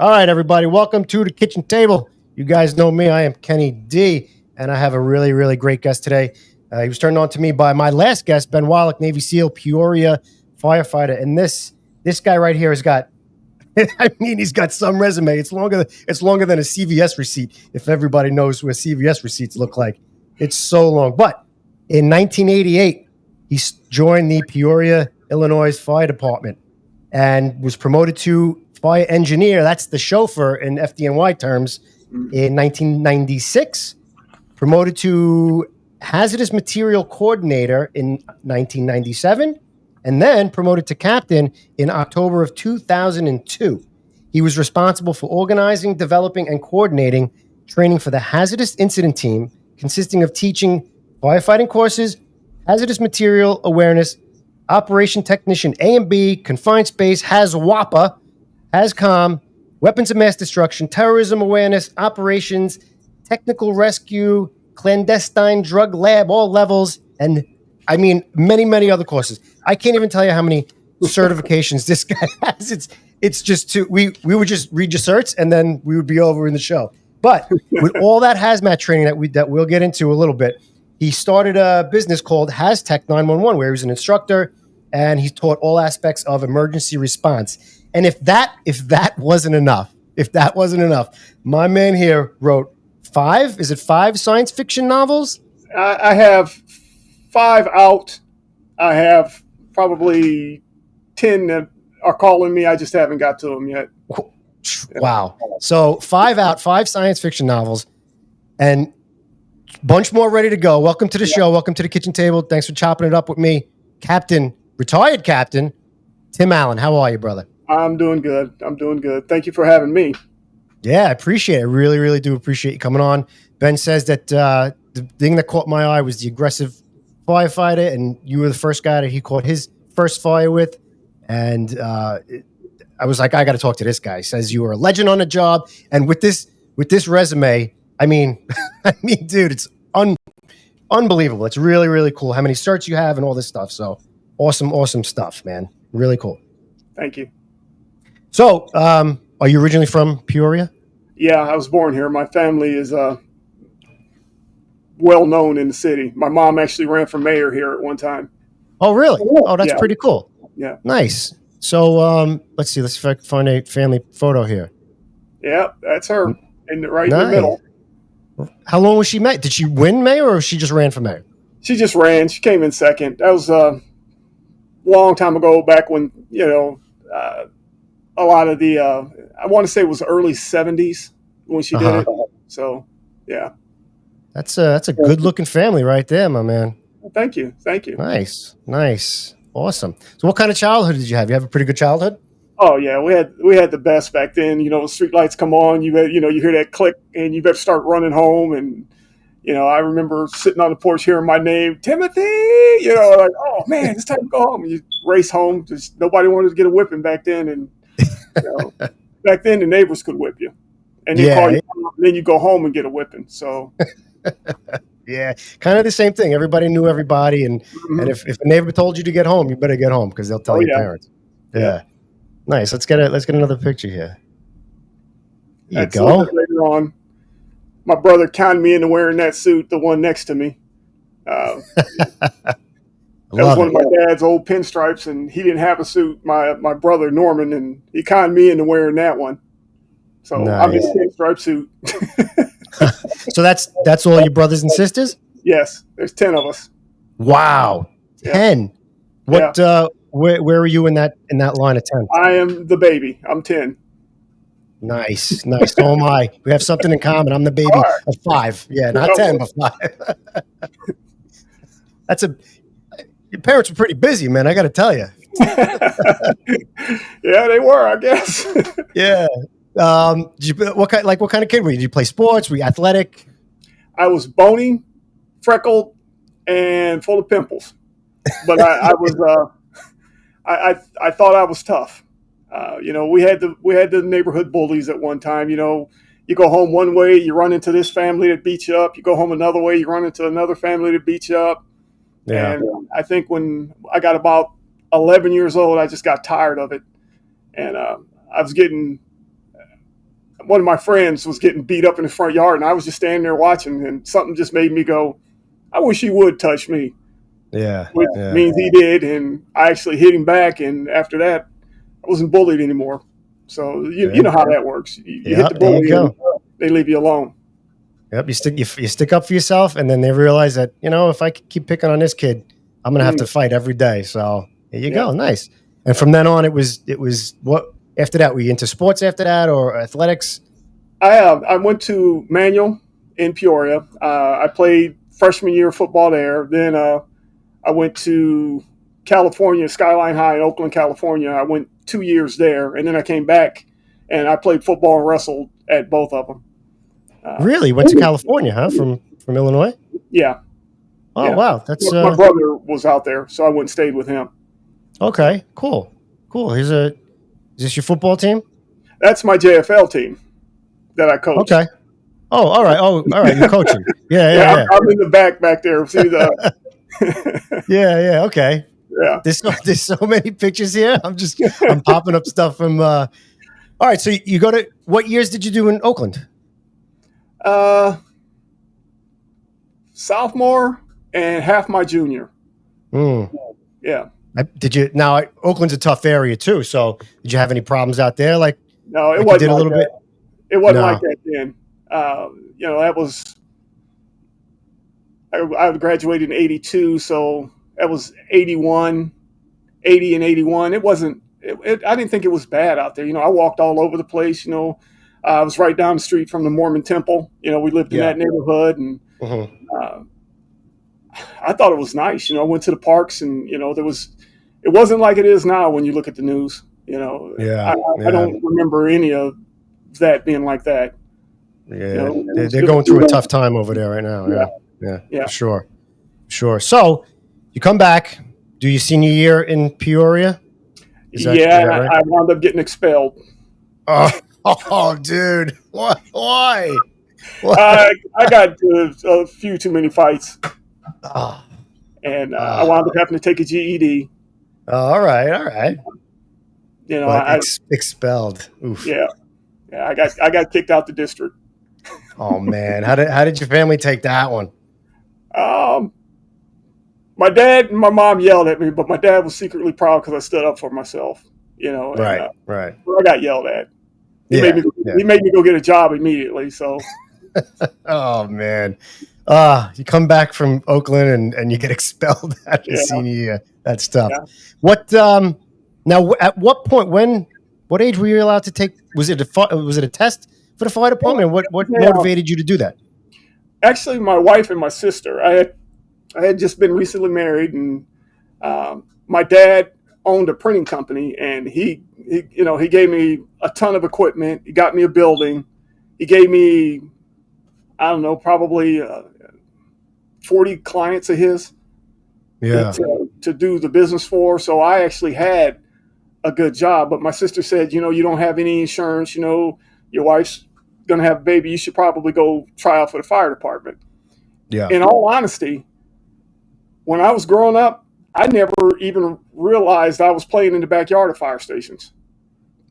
All right, everybody, welcome to the kitchen table. You guys know me. I am Kenny D, and I have a really, really great guest today. He was turned on to me by my last guest, Ben Wallach, Navy SEAL, Peoria firefighter. And this guy right here has got, he's got some resume. It's longer than a CVS receipt, if everybody knows what CVS receipts look like. It's so long. But in 1988, he joined the Peoria, Illinois Fire Department and was promoted to fire engineer. That's the chauffeur in FDNY terms. In 1996, promoted to hazardous material coordinator in 1997, and then promoted to captain in October of 2002. He was responsible for organizing, developing, and coordinating training for the hazardous incident team, consisting of teaching firefighting courses, hazardous material awareness, operation technician A and B, confined space, HAZWAPA, HAZCOM, weapons of mass destruction, terrorism awareness, operations, technical rescue, clandestine drug lab, all levels, and I mean many, many other courses. I can't even tell you how many certifications this guy has. It's just we would just read your certs and then we would be over in the show. But with all that hazmat training that we'll get into a little bit, he started a business called HazTech 911, where he was an instructor and he taught all aspects of emergency response. And if that wasn't enough, my man here wrote five science fiction novels? I have 5 out. I have probably 10 that are calling me. I just haven't got to them yet. Wow. So 5 out, 5 science fiction novels, and bunch more ready to go. Welcome to the show. Welcome to the kitchen table. Thanks for chopping it up with me. Retired Captain Tim Allen. How are you, brother? I'm doing good. Thank you for having me. Yeah, I appreciate it. I really, really do appreciate you coming on. Ben says that the thing that caught my eye was the aggressive firefighter, and you were the first guy that he caught his first fire with. And I was like, I got to talk to this guy. He says you were a legend on the job, and with this resume, I mean, dude, it's unbelievable. It's really, really cool how many certs you have and all this stuff. So awesome stuff, man. Really cool. Thank you. So, are you originally from Peoria? Yeah, I was born here. My family is well known in the city. My mom actually ran for mayor here at one time. Oh, really? Oh, that's pretty cool. Yeah. Nice. So, let's see. Let's find a family photo here. Yeah, that's her in the middle. How long was she mayor? Did she win mayor, or she just ran for mayor? She just ran. She came in second. That was a long time ago, back when a lot of the I want to say it was early 70s when she did it. So, yeah. That's a good looking family right there, my man. Thank you. Nice. Awesome. So what kind of childhood did you have? You have a pretty good childhood? Oh yeah, we had the best back then. You know, the street lights come on, you hear that click and you better start running home. And I remember sitting on the porch hearing my name, Timothy, like, oh man, it's time to go home. And you race home. Just nobody wanted to get a whipping back then. And back then the neighbors could whip you. And they call you, and then you go home and get a whipping. So yeah, kind of the same thing. Everybody knew everybody, and if a neighbor told you to get home, you better get home because they'll tell your parents. Yeah. Nice. Let's get another picture here. There you go. Later on, my brother conned me into wearing that suit, the one next to me. That was one of my dad's old pinstripes, and he didn't have a suit. My brother Norman, and he conned me into wearing that one. So nice. I'm in a pinstripe suit. So that's all your brothers and sisters? Yes, there's 10 of us. Wow, 10. What? Where are you in that line of 10? I am the baby. I'm 10. Nice. So am I. We have something in common. I'm the baby of 5. Yeah, not 10, but 5. Your parents were pretty busy, man. I got to tell you. Yeah, they were, I guess. Yeah. What kind of kid were you? Did you play sports? Were you athletic? I was bony, freckled, and full of pimples. But I was. I thought I was tough. We had the neighborhood bullies at one time. You go home one way, you run into this family that beats you up. You go home another way, you run into another family that beats you up. Yeah. And I think when I got about 11 years old, I just got tired of it, and I was getting one of my friends was getting beat up in the front yard, and I was just standing there watching, and something just made me go, I wish he would touch me. Yeah. Which means he did, and I actually hit him back, and after that, I wasn't bullied anymore. So you know how that works. You hit the bully, and they leave you alone. Yep, you stick up for yourself, and then they realize that, if I keep picking on this kid, I'm gonna have to fight every day. So there you go, nice. And from then on, it was what after that? Were you into sports after that or athletics? I went to Manual in Peoria. I played freshman year football there. Then I went to California, Skyline High in Oakland, California. I went 2 years there, and then I came back and I played football and wrestled at both of them. Really? Went to California, huh? From Illinois? Yeah. Oh, yeah. Wow. That's my brother was out there, so I went and stayed with him. Okay, cool. Is this your football team? That's my JFL team that I coach. Okay. Oh, all right. Oh, all right. You're coaching. Yeah. I'm in the back there. See the. Yeah. Okay. Yeah. There's so many pictures here. I'm popping up stuff from. All right. So you go to what years did you do in Oakland? Sophomore and half my junior. Yeah. Did you? Now Oakland's a tough area too. So did you have any problems out there? No, it wasn't. Did a little bit. It wasn't like that then. That was. I graduated in 82, so that was 81, 80 and 81. It wasn't. I didn't think it was bad out there. I walked all over the place. I was right down the street from the Mormon Temple. We lived in that neighborhood, and I thought it was nice. I went to the parks, and it wasn't like it is now when you look at the news. I don't remember any of that being like that. Yeah, they're going through a tough time over there right now. Yeah. Sure. So you come back, do your senior year in Peoria? Is that right? I wound up getting expelled. Oh, dude. Why? I got a few too many fights. And I wound up having to take a GED. All right. Expelled. Oof. Yeah. I got kicked out the district. Oh man, how did your family take that one? My dad and my mom yelled at me, but my dad was secretly proud because I stood up for myself. Right. I got yelled at. He made me go get a job immediately. So. Oh man, you come back from Oakland and you get expelled after senior year. That's tough. Yeah. What now? At what point? What age were you allowed to take? Was it a test for the fire department? What motivated you to do that? Actually, my wife and my sister. I had just been recently married, and my dad owned a printing company, and he gave me a ton of equipment. He got me a building. He gave me, I don't know, probably 40 clients of his to do the business for. So I actually had a good job. But my sister said, you don't have any insurance. Your wife's going to have a baby. You should probably go try out for the fire department. Yeah. In all honesty, when I was growing up, I never even realized I was playing in the backyard of fire stations.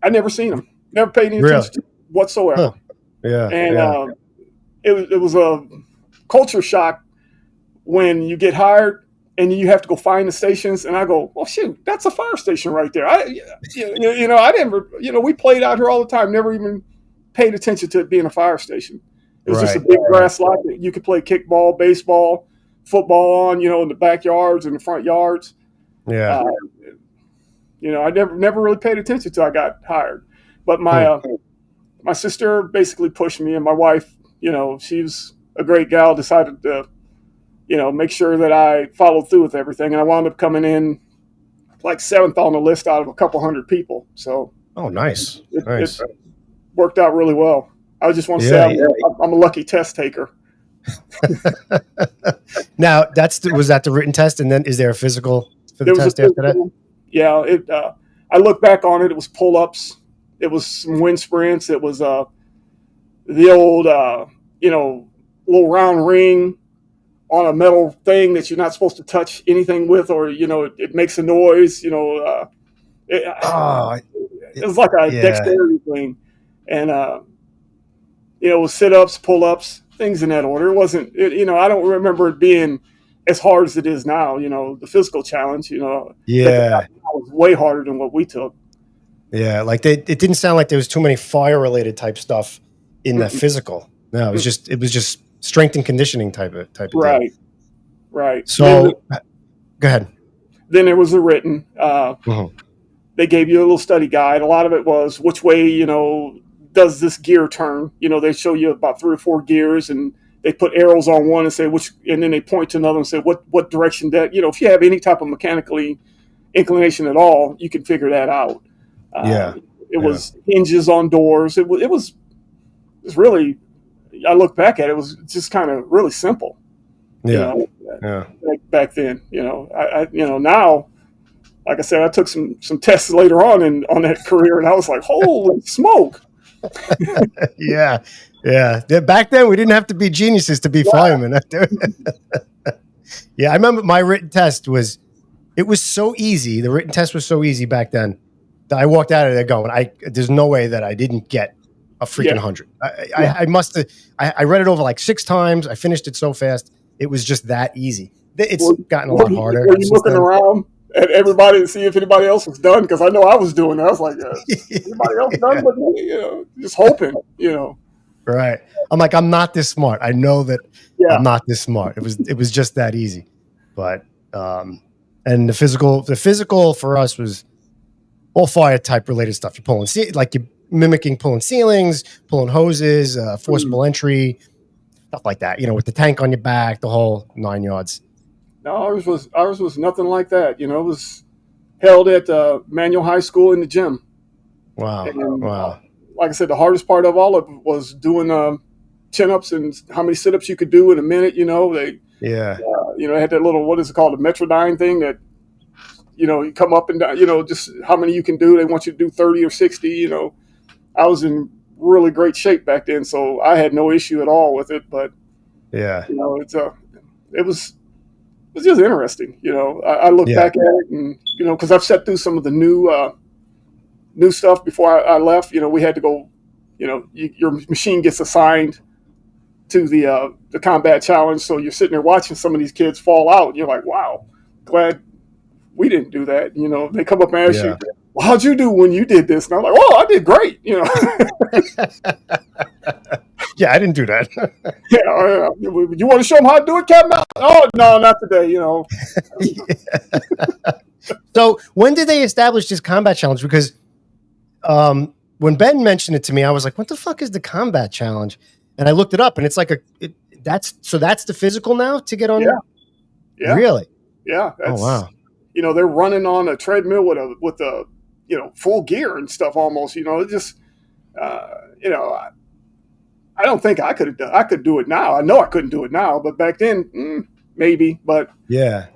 I never seen them. Never paid any attention to whatsoever. Huh. Yeah. And it was a culture shock when you get hired and you have to go find the stations. And I go, well, shoot, that's a fire station right there. I never, we played out here all the time. Never even paid attention to it being a fire station. It was just a big grass lot that you could play kickball, baseball, football on, in the backyards and the front yards. Yeah. I never really paid attention till I got hired. But my sister basically pushed me, and my wife, she was a great gal, decided to, make sure that I followed through with everything. And I wound up coming in like 7th on the list out of a couple hundred people. So. Oh, nice. It worked out really well. I just want to say I'm a lucky test taker. Now, was that the written test, and then is there a physical for the test after that? Yeah, I look back on it. It was pull-ups. It was some wind sprints. It was the old, little round ring on a metal thing that you're not supposed to touch anything with, or it makes a noise. It was like a dexterity thing, and with sit-ups, pull-ups, things in that order. It wasn't, I don't remember it being as hard as it is now. The physical challenge, that was way harder than what we took. Yeah, like it didn't sound like there was too many fire-related type stuff in the physical. No, it was just strength and conditioning type of Right, deal. right. So, go ahead. Then there was the written. They gave you a little study guide. A lot of it was which way, does this gear turn? They show you about 3 or 4 gears, and they put arrows on one and say which, and then they point to another and say what direction that. If you have any type of mechanically inclination at all, you can figure that out. It was hinges on doors. It was really. I look back at it, it was just kind of really simple. Back then, I now, like I said, I took some tests later on on that career, and I was like, holy smoke. Yeah. Back then, we didn't have to be geniuses to be firemen. Yeah, I remember my written test was so easy. The written test was so easy back then that I walked out of there going, there's no way that I didn't get a freaking 100. I must have. I read it over like 6 times. I finished it so fast. It was just that easy. It's gotten a lot harder. Were you looking around at everybody to see if anybody else was done? Because I know I was doing that. I was like, anybody else done but me? Just hoping, Right. I'm like, I'm not this smart. I know that I'm not this smart. It was just that easy. But and the physical for us was all fire type related stuff. You're pulling, like you're mimicking pulling ceilings, pulling hoses, forcible entry, stuff like that. With the tank on your back, the whole 9 yards. No, ours was nothing like that. It was held at Manual High School in the gym. Wow. And, like I said, the hardest part of all of it was doing chin-ups and how many sit-ups you could do in a minute. They had that little, what is it called, a Metrodyne thing that, you come up and down, just how many you can do. They want you to do 30 or 60. I was in really great shape back then, so I had no issue at all with it. But it was just interesting. I look back at it, and because I've set through some of the new stuff before I left. We had to go. Your machine gets assigned to the combat challenge, so you're sitting there watching some of these kids fall out. And you're like, wow, glad we didn't do that. They come up and ask you, well, how'd you do when you did this? And I'm like, oh, I did great. Yeah, I didn't do that. You want to show them how to do it, Captain? Oh, no, not today. So when did they establish this combat challenge? Because when Ben mentioned it to me, I was like, what the fuck is the combat challenge? And I looked it up, and it's like that's the physical now to get on. Yeah. Really? Yeah. Oh wow. They're running on a treadmill with a full gear and stuff almost. It just I don't think I could do it now. I know I couldn't do it now, but back then maybe. But yeah.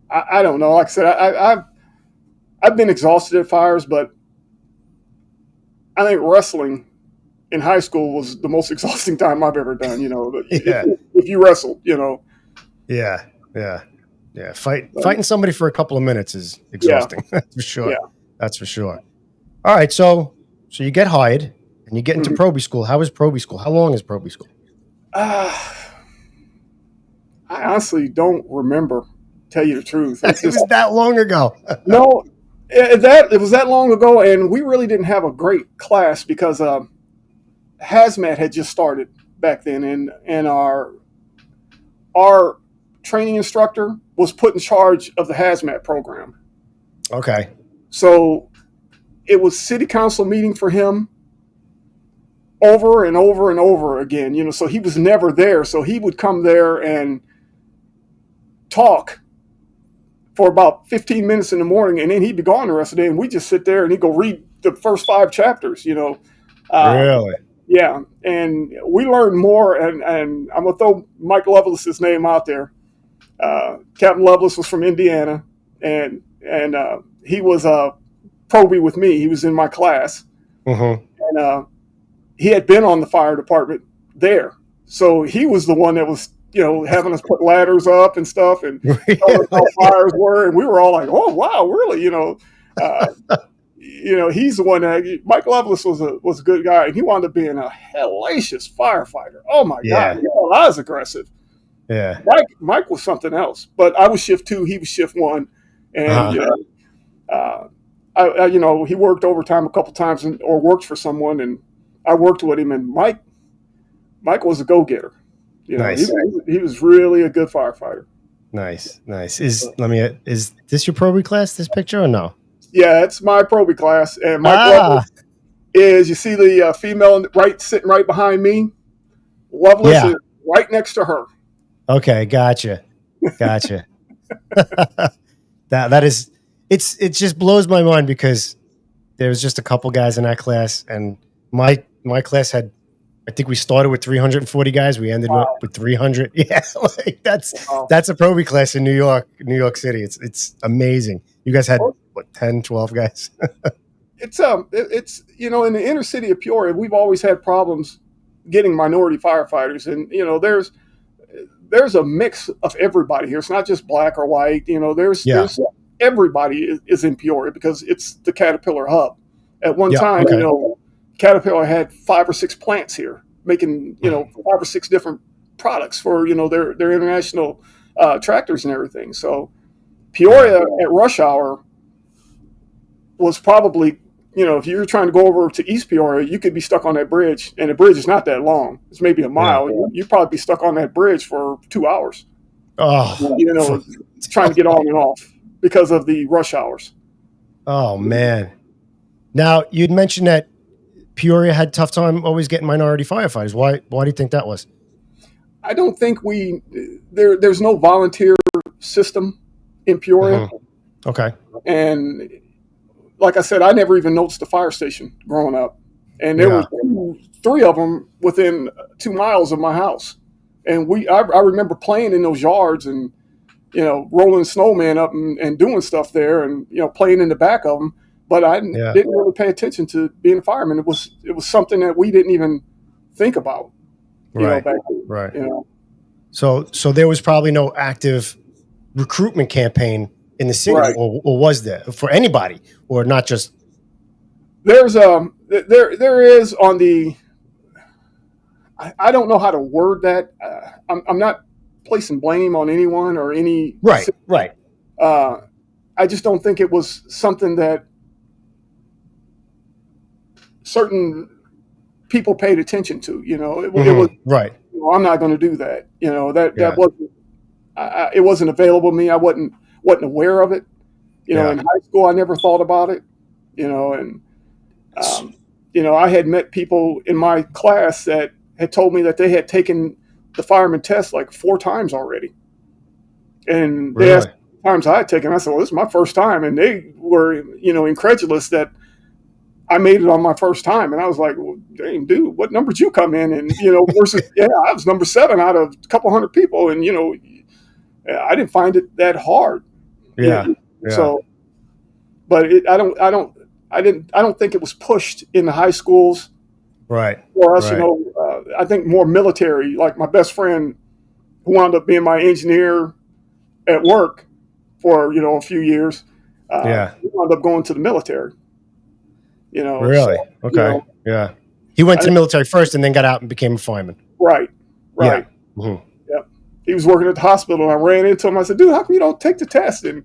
I don't know. Like I said, I've been exhausted at fires, but I think wrestling in high school was the most exhausting time I've ever done. If you wrestled, Yeah. Fighting somebody for a couple of minutes is exhausting. That's for sure. Yeah. That's for sure. All right, so you get hired and you get into proby school. How is proby school? How long is proby school? I honestly don't remember. Tell you the truth, it was that long ago. No, it was that long ago, and we really didn't have a great class because Hazmat had just started back then, and our training instructor was put in charge of the Hazmat program. Okay. So it was city council meeting for him over and over and over again, so he was never there. So he would come there and talk for about 15 minutes in the morning, and then he'd be gone the rest of the day, and we'd just sit there and he'd go read the first 5 chapters, Really? Yeah. And we learned more, and I'm going to throw Mike Lovelace's name out there. Captain Lovelace was from Indiana, and he was proby with me. He was in my class. And he had been on the fire department there. So he was the one that was, having us put ladders up and stuff and telling us how fires were. And we were all like, oh, wow, really? he's the one that Mike Lovelace was a good guy, and he wound up being a hellacious firefighter. Oh my God, I was aggressive. Yeah. Mike was something else. But I was shift 2, he was shift 1, and he worked overtime a couple times or worked for someone, and I worked with him. And Mike was a go-getter. Nice. He was really a good firefighter. Nice. Is this your proby class? This picture or no? Yeah, it's my proby class, and Mike Lovelace is. You see the female sitting right behind me. Lovelace is right next to her. Okay, gotcha. that is, it just blows my mind because there was just a couple guys in that class, and my class had, I think we started with 340 guys. We ended up with 300. Yeah, like that's a proby class in New York City. It's amazing. You guys had what, 10, 12 guys? It's in the inner city of Peoria, we've always had problems getting minority firefighters, and there's a mix of everybody here. It's not just black or white. There's everybody is in Peoria because it's the Caterpillar hub. At one time, Caterpillar had 5 or 6 plants here making 5 or 6 different products for their international tractors and everything. So Peoria at rush hour was probably, if you're trying to go over to East Peoria, you could be stuck on that bridge, and the bridge is not that long. It's maybe a mile. Yeah. You'd probably be stuck on that bridge for 2 hours. Trying to get on and off because of the rush hours. Oh, man. Now, you'd mentioned that Peoria had a tough time always getting minority firefighters. Why do you think that was? I don't think there's no volunteer system in Peoria. Mm-hmm. Okay. And like I said, I never even noticed the fire station growing up. And there were 3 of them within 2 miles of my house. And I remember playing in those yards and, rolling snowmen up and doing stuff there and, playing in the back of them. But I didn't really pay attention to being a fireman. It was something that we didn't even think about, back then. Right. So there was probably no active recruitment campaign in the city, or was there for anybody, or not just? There is on the. I don't know how to word that. I'm not placing blame on anyone or any. Right. I just don't think it was something that certain people paid attention to. It was right. I'm not going to do that. That wasn't. It wasn't available to me. I wasn't aware of it. In high school, I never thought about it. I had met people in my class that had told me that they had taken the fireman test like 4 times already. And they asked how many times I had taken. I said, well, this is my first time. And they were, incredulous that I made it on my first time. And I was like, well, dang, dude, what number did you come in? And, versus, I was number 7 out of a couple hundred people. And, I didn't find it that hard. Yeah. So, but I don't think it was pushed in the high schools. Right. For us, I think more military. Like my best friend, who wound up being my engineer at work for a few years. He wound up going to the military. Really? So, okay. Yeah. He went to the military first and then got out and became a fireman. Right. Yeah. Mm-hmm. Yep. He was working at the hospital, and I ran into him. I said, dude, how come you don't take the test? And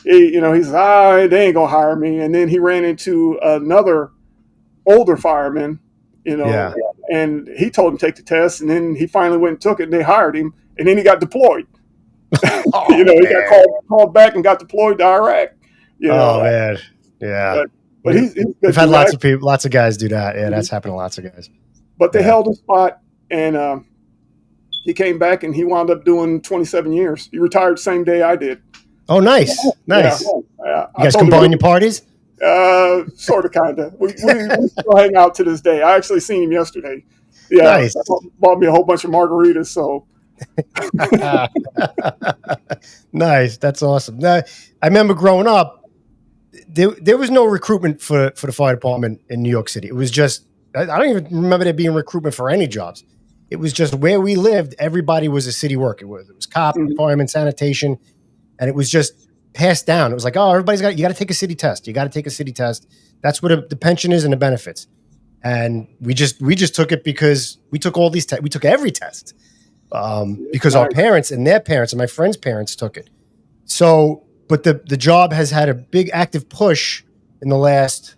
he said, they ain't gonna hire me. And then he ran into another older fireman, and he told him to take the test. And then he finally went and took it, and they hired him. And then he got deployed. He got called back and got deployed to Iraq. Man, yeah. But we've had lots of guys do that. Yeah, that's happened to lots of guys. But they held his spot, and he came back, and he wound up doing 27 years. He retired the same day I did. Oh, nice. You guys combine your parties? Sort of, kind of. We still hang out to this day. I actually seen him yesterday. Yeah, nice. Bought me a whole bunch of margaritas. So nice. That's awesome. Now, I remember growing up, there was no recruitment for the fire department in New York City. It was just, I don't even remember there being recruitment for any jobs. It was just where we lived. Everybody was a city worker. It was cop, fireman, sanitation. And it was just passed down. It was like, oh, you got to take a city test. You got to take a city test That's what the pension is and the benefits. And we just took it because we took all these tests. We took every test because our parents and their parents and my friends' parents took it. So, but the job has had a big active push in the last,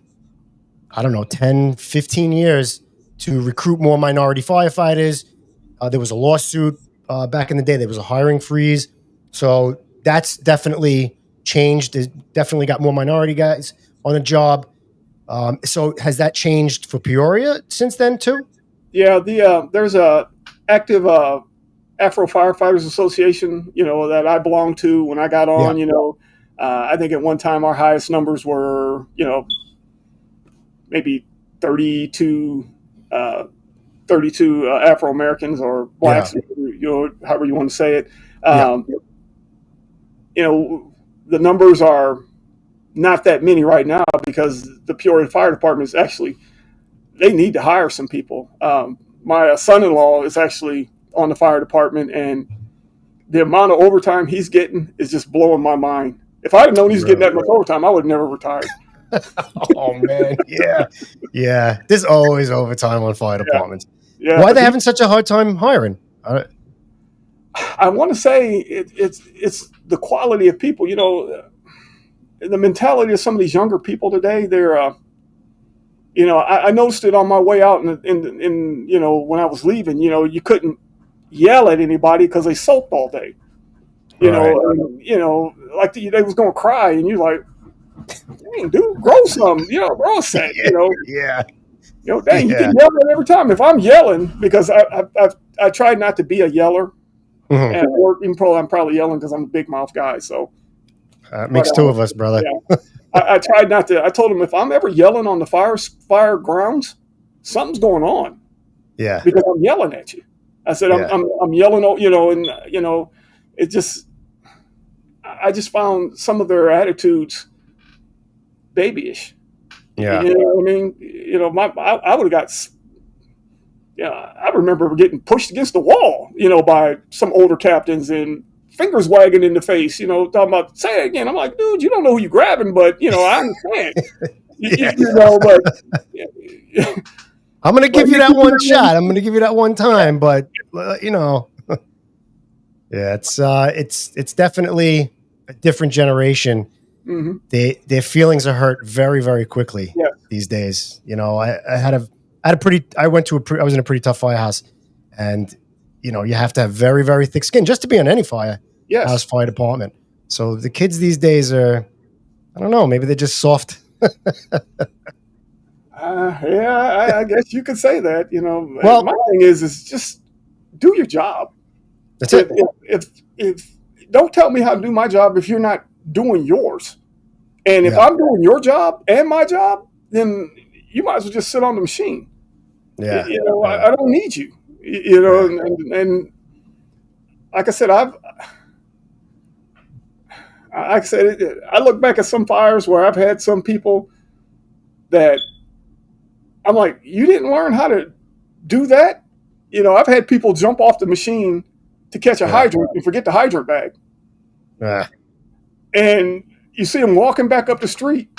I don't know, 10, 15 years to recruit more minority firefighters. There was a lawsuit back in the day. There was a hiring freeze. So that's definitely changed. There's definitely got more minority guys on the job. So has that changed for Peoria since then too? Yeah, there's a active Afro Firefighters Association, that I belonged to when I got on. I think at one time our highest numbers were, maybe 32, 32 Afro Americans or blacks, however you want to say it. The numbers are not that many right now because the Peoria Fire Department is actually, they need to hire some people. My son-in-law is actually on the fire department, and the amount of overtime he's getting is just blowing my mind. If I had known he's getting that much overtime, I would never retire. Oh man, yeah. There's always overtime on fire departments. Yeah. Why are they having such a hard time hiring? I want to say it's the quality of people. The mentality of some of these younger people today. They're, I noticed it on my way out, in when I was leaving. You couldn't yell at anybody because they sulked all day. Like they was going to cry, and you're like, dang, dude, grow some, grow a set, Yeah. Dang, you can yell at every time. If I'm yelling, because I tried not to be a yeller, and I'm probably yelling because I'm a big mouth guy. So makes two of us, brother. Yeah. I tried not to. I told him if I'm ever yelling on the fire grounds, something's going on. Yeah, because I'm yelling at you. I said I'm yelling, and it just. I just found some of their attitudes babyish. Yeah. You know what I mean? I would have got. I remember getting pushed against the wall, by some older captains and fingers wagging in the face, talking about, say it again. I'm like, dude, you don't know who you're grabbing, but, I understand. I'm going to give you that one shot. I'm going to give you that one time, but, yeah, it's definitely a different generation. Mm-hmm. Their feelings are hurt very, very quickly these days. I was in a pretty tough firehouse, and you have to have very, very thick skin just to be on any firehouse fire department. So the kids these days are, I don't know, maybe they're just soft. I guess you could say that. Well, my thing is just do your job. That's it. If don't tell me how to do my job if you're not doing yours. And if I'm doing your job and my job, then you might as well just sit on the machine. Yeah. I don't need you. And like I said, I look back at some fires where I've had some people that I'm like, you didn't learn how to do that? I've had people jump off the machine to catch a hydrant and forget the hydrant bag. And you see them walking back up the street.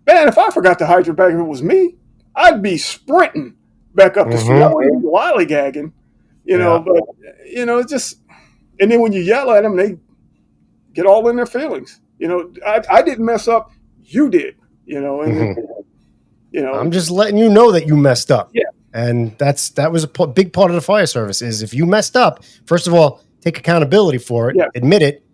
Man, if I forgot the hydrant bag, if it was me, I'd be sprinting back up the street. I wouldn't be lollygagging, but, it's just, and then when you yell at them, they get all in their feelings. I didn't mess up. You did, I'm just letting you know that you messed up. Yeah. And that was a big part of the fire service is if you messed up, first of all, take accountability for it, admit it.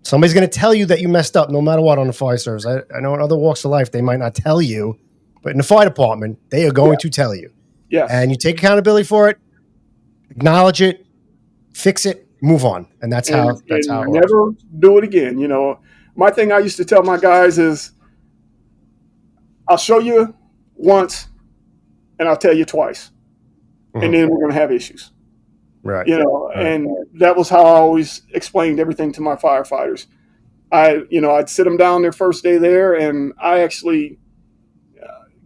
Somebody's going to tell you that you messed up no matter what on the fire service. I know in other walks of life, they might not tell you, but in the fire department, they are going to tell you. Yes. And you take accountability for it, acknowledge it, fix it, move on. And that's how it never do it again. My thing I used to tell my guys is I'll show you once and I'll tell you twice. And then we're going to have issues. Right. And that was how I always explained everything to my firefighters. I'd sit them down their first day there, and I actually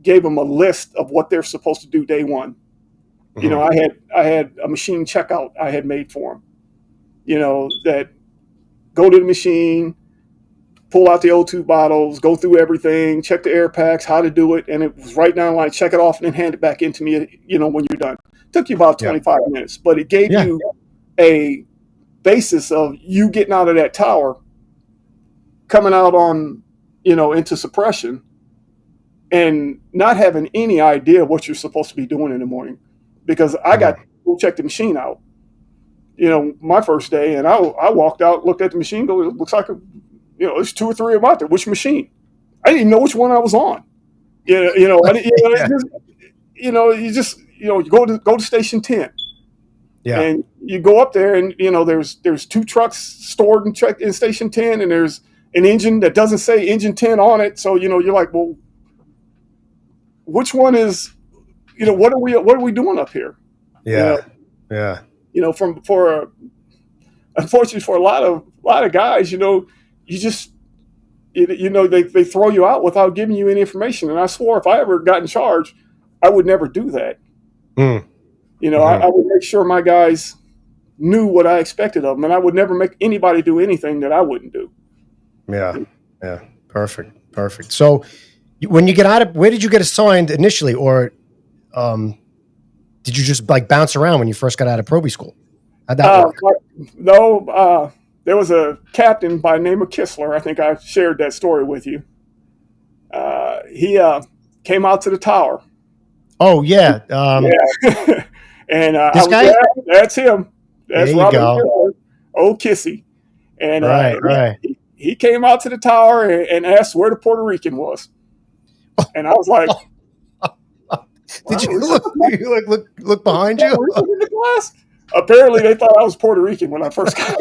gave them a list of what they're supposed to do day one. I had a machine checkout I had made for them. That go to the machine, pull out the O2 bottles, go through everything, check the air packs, how to do it, and it was right down the line, check it off, and then hand it back into me, when you're done. It took you about 25 minutes, but it gave you a basis of you getting out of that tower, coming out on, into suppression, and not having any idea what you're supposed to be doing in the morning. Because I got to go check the machine out, my first day, and I walked out, looked at the machine, go, it looks like, there's 2 or 3 of them out there. Which machine? I didn't even know which one I was on. I didn't, you go to station 10. Yeah. And you go up there, and there's 2 trucks stored in station 10, and there's an engine that doesn't say engine 10 on it. So you're like, well, which one is, what are we doing up here? Yeah. Unfortunately for a lot of guys, you just they throw you out without giving you any information. And I swore if I ever got in charge, I would never do that. I would make sure my guys knew what I expected of them, and I would never make anybody do anything that I wouldn't do. Yeah. Perfect. So when you get out of, where did you get assigned initially, or did you just like bounce around when you first got out of proby school? How'd that work? No, there was a captain by the name of Kissler. I think I shared that story with you. He came out to the tower. Oh yeah. And this guy? That's him. That's there you go. Old Kissy. And right. He came out to the tower and asked where the Puerto Rican was. And I was like, did you look behind you? In the glass? Apparently they thought I was Puerto Rican when I first got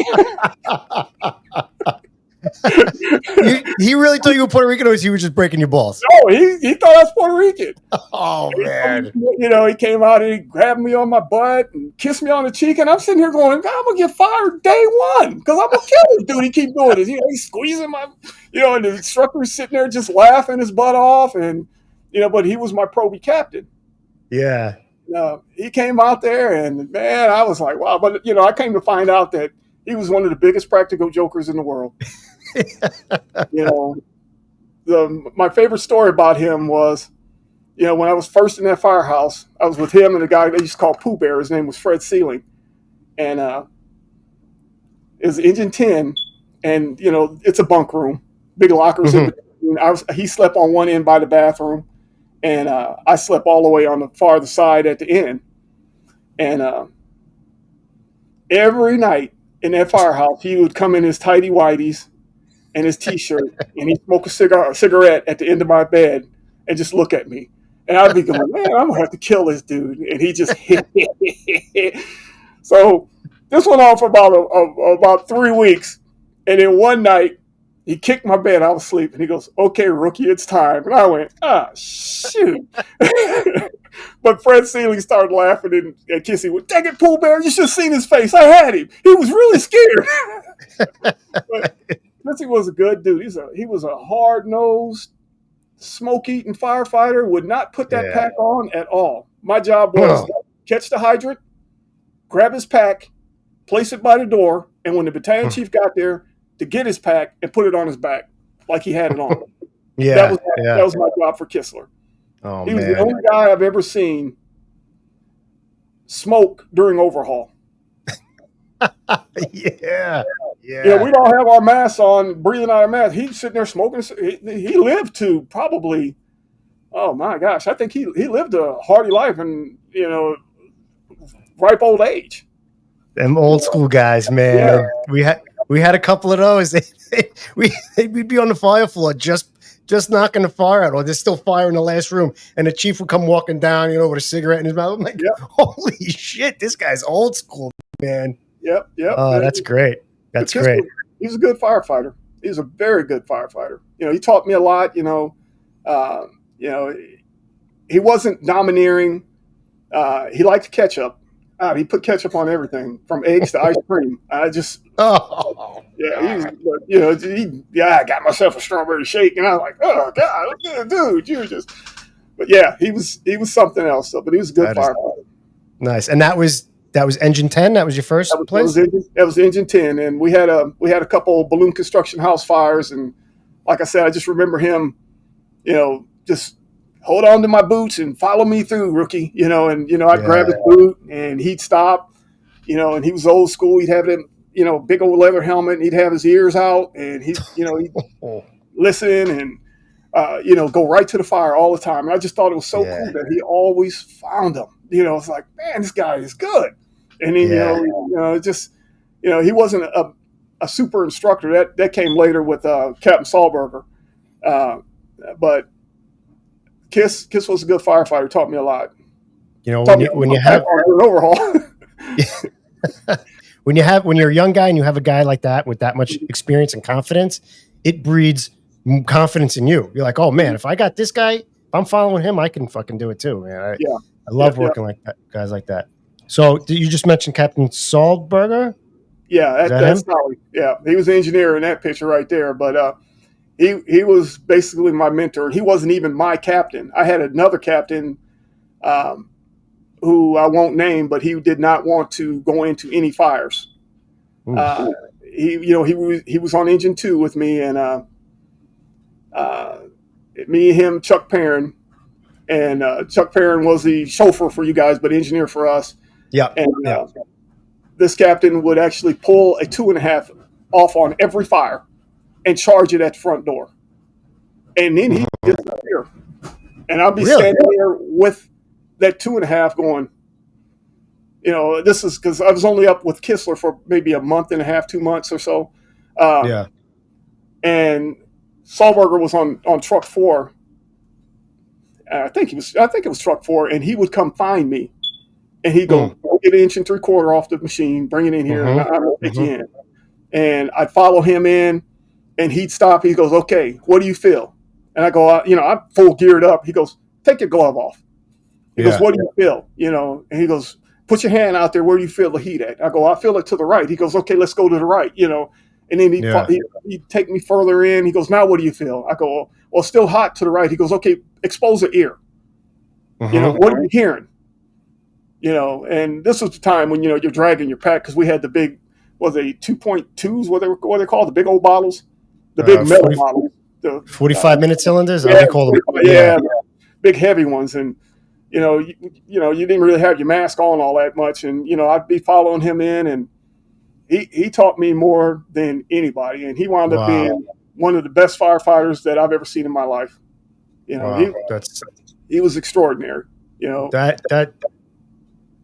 He really thought you were Puerto Rican, or was he just breaking your balls? No, he thought I was Puerto Rican. Oh, man. He came out and he grabbed me on my butt and kissed me on the cheek, and I'm sitting here going, God, I'm going to get fired day one because I'm going to kill this dude. He keep doing this. He's squeezing my, and the instructor's sitting there just laughing his butt off, and, but he was my proby captain. Yeah. He came out there, and, man, I was like, wow. But, I came to find out that he was one of the biggest practical jokers in the world. My favorite story about him was, when I was first in that firehouse, I was with him and a guy they used to call Pooh Bear. His name was Fred Sealing. And it was engine 10, and, it's a bunk room, big lockers in between. He slept on one end by the bathroom, and I slept all the way on the farther side at the end. And every night in that firehouse, he would come in his tighty whities and his T-shirt, and he'd smoke a cigarette at the end of my bed and just look at me. And I'd be going, man, I'm going to have to kill this dude. And he just So this went on for about 3 weeks. And then one night, he kicked my bed. I was asleep, and he goes, okay, rookie, it's time. And I went, shoot. But Fred Sealing started laughing, and Kissy went, dang it, Pooh Bear, you should have seen his face. I had him. He was really scared. But Kissy was a good dude. He was a hard-nosed, smoke-eating firefighter, would not put that pack on at all. My job was catch the hydrant, grab his pack, place it by the door, and when the battalion chief got there, to get his pack and put it on his back like he had it on. That was my job for Kissler. Oh, he was the only guy I've ever seen smoke during overhaul. Yeah. We don't have our masks on, breathing out our masks. He's sitting there smoking. He lived to probably, oh my gosh, I think he lived a hardy life and, ripe old age. Them old school guys, man. Yeah. We had a couple of those. We'd be on the fire floor just knocking the fire out, or there's still fire in the last room, and the chief would come walking down, with a cigarette in his mouth. I'm like, holy shit, this guy's old school, man. Yep. Oh, that's great. That's great. He's a good firefighter. He's a very good firefighter. He taught me a lot. He wasn't domineering. He liked ketchup. He put ketchup on everything, from eggs to ice cream. I got myself a strawberry shake, and I was like, oh God, dude, you just. But yeah, he was something else. But he was a good firefighter. Nice, and that was engine 10. That was your first place. That was engine 10, and we had a couple balloon construction house fires, and like I said, I just remember him, just hold on to my boots and follow me through, rookie. And I'd grab his boot and he'd stop. And he was old school. He'd have him, big old leather helmet, and he'd have his ears out, and he'd listen and go right to the fire all the time. And I just thought it was so cool that he always found them. It's like, man, this guy is good. And then, he wasn't a super instructor. That came later with Captain Sollberger. But Kiss was a good firefighter. Taught me a lot. When you have an overhaul. when you're a young guy and you have a guy like that with that much experience and confidence, it breeds confidence in you. You're like, oh man, if I got this guy, if I'm following him, I can fucking do it too, man. I love working like that, guys like that. So you just mentioned Captain Sollberger? Yeah, that's Solly. Yeah, he was the engineer in that picture right there. But he was basically my mentor. He wasn't even my captain. I had another captain who I won't name, but he did not want to go into any fires. He was on engine 2 with me, and me, him, Chuck Perrin, and Chuck Perrin was the chauffeur for you guys, but engineer for us. Yeah. And this captain would actually pull a 2.5 off on every fire and charge it at the front door. And then he'd disappear. And I'd be standing there with that 2.5 going, this is because I was only up with Kissler for maybe a month and a half, 2 months or so. And Sollberger was on truck 4. I think it was truck 4, and he would come find me, and he'd go get an 1 3/4 off the machine, bring it in here, and I'll take you in. And I'd follow him in, and he'd stop. He goes, "Okay, what do you feel?" And I go, I'm full geared up. He goes, "Take your glove off." He goes, "What do you feel?" And he goes, "Put your hand out there. Where do you feel the heat at?" I go, "I feel it to the right." He goes, "Okay, let's go to the right." And then he'd take me further in. He goes, "Now what do you feel?" I go, "Well, still hot to the right." He goes, "Okay, expose the ear." What are you hearing? And this was the time when, you're dragging your pack, because we had the big, 2.2s, what they call the big old bottles, the big metal bottles. The 45-minute cylinders? I call them. Yeah, big heavy ones. And, you didn't really have your mask on all that much. And, I'd be following him in, and he taught me more than anybody. And he wound up being one of the best firefighters that I've ever seen in my life. He was extraordinary.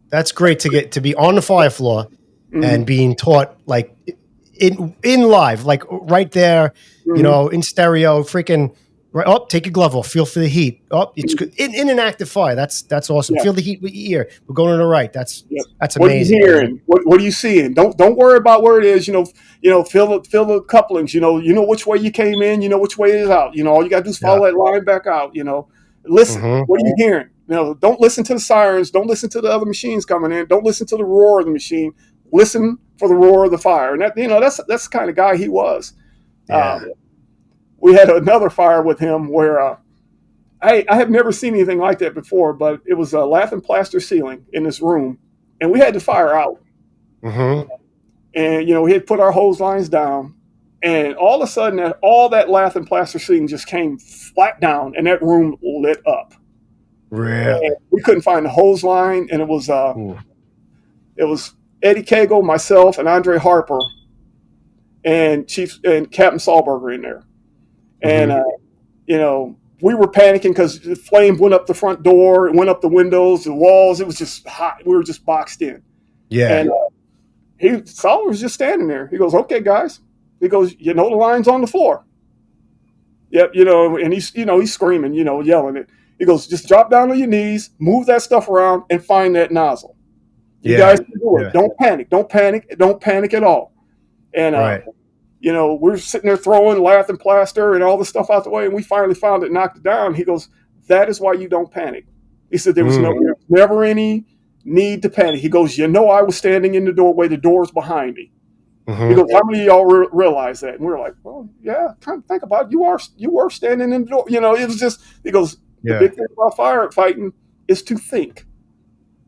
That's great to be on the fire floor and being taught like in live, like right there, in stereo, freaking right. Oh, take your glove off. Feel for the heat. Oh, it's good. In an active fire. That's awesome. Feel the heat with your ear. We're going to the right. That's amazing. What are you hearing? What are you seeing? Don't worry about where it is. Feel the couplings. You know which way you came in. You know which way it is out. All you got to do is follow that line back out. Listen. What are you hearing? Don't listen to the sirens. Don't listen to the other machines coming in. Don't listen to the roar of the machine. Listen for the roar of the fire. And that's the kind of guy he was. We had another fire with him where I have never seen anything like that before, but it was a lath and plaster ceiling in this room, and we had the fire out. And we had put our hose lines down, and all of a sudden, all that lath and plaster ceiling just came flat down, and that room lit up. Really? And we couldn't find the hose line, and it was Eddie Cagle, myself, and Andre Harper, and Captain Sollberger in there. And we were panicking because the flame went up the front door, it went up the windows, the walls. It was just hot. We were just boxed in. Yeah. And Sol was just standing there. He goes, "Okay, guys." He goes, "The line's on the floor." Yep, and he's screaming, yelling it. He goes, "Just drop down on your knees, move that stuff around, and find that nozzle. You guys can do it. Yeah. Don't panic. Don't panic. Don't panic at all." And we're sitting there throwing lath and plaster and all the stuff out the way, and we finally found it, knocked it down. He goes, "That is why you don't panic." He said there was never any need to panic. He goes, "I was standing in the doorway. The door's behind me." He goes, "How many of y'all realize that?" And we were like, "Well, yeah, kind of think about it. You were standing in the door." It was just, he goes, "The big thing about firefighting is to think."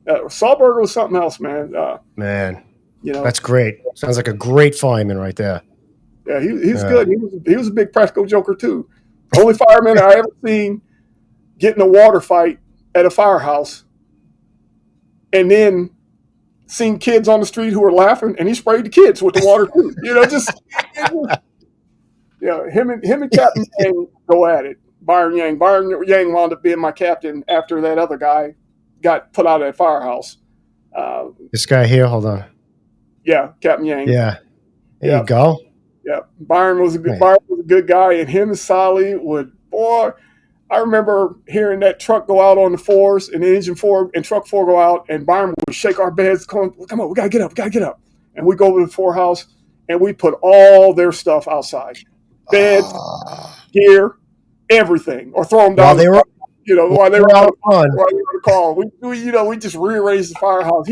Sollberger was something else, man. That's great. Sounds like a great fireman right there. Yeah, he's Yeah. good. He was a big practical joker too. Only fireman I ever seen get in a water fight at a firehouse, and then seen kids on the street who were laughing, and he sprayed the kids with the water too. Him and Captain Yang go at it. Byron Yang. Byron Yang wound up being my captain after that other guy got put out of that firehouse. This guy here, hold on. Yeah, Captain Yang. Yeah. There you go. Yeah, Byron was a good guy, and him and Solly would, boy. I remember hearing that truck go out on the fours, and the engine four and truck four go out, and Byron would shake our beds, come on, we gotta get up, and we go over to the forehouse, and we put all their stuff outside, beds, gear, everything, or throw them down. While they were out on the call, we just rearranged the firehouse.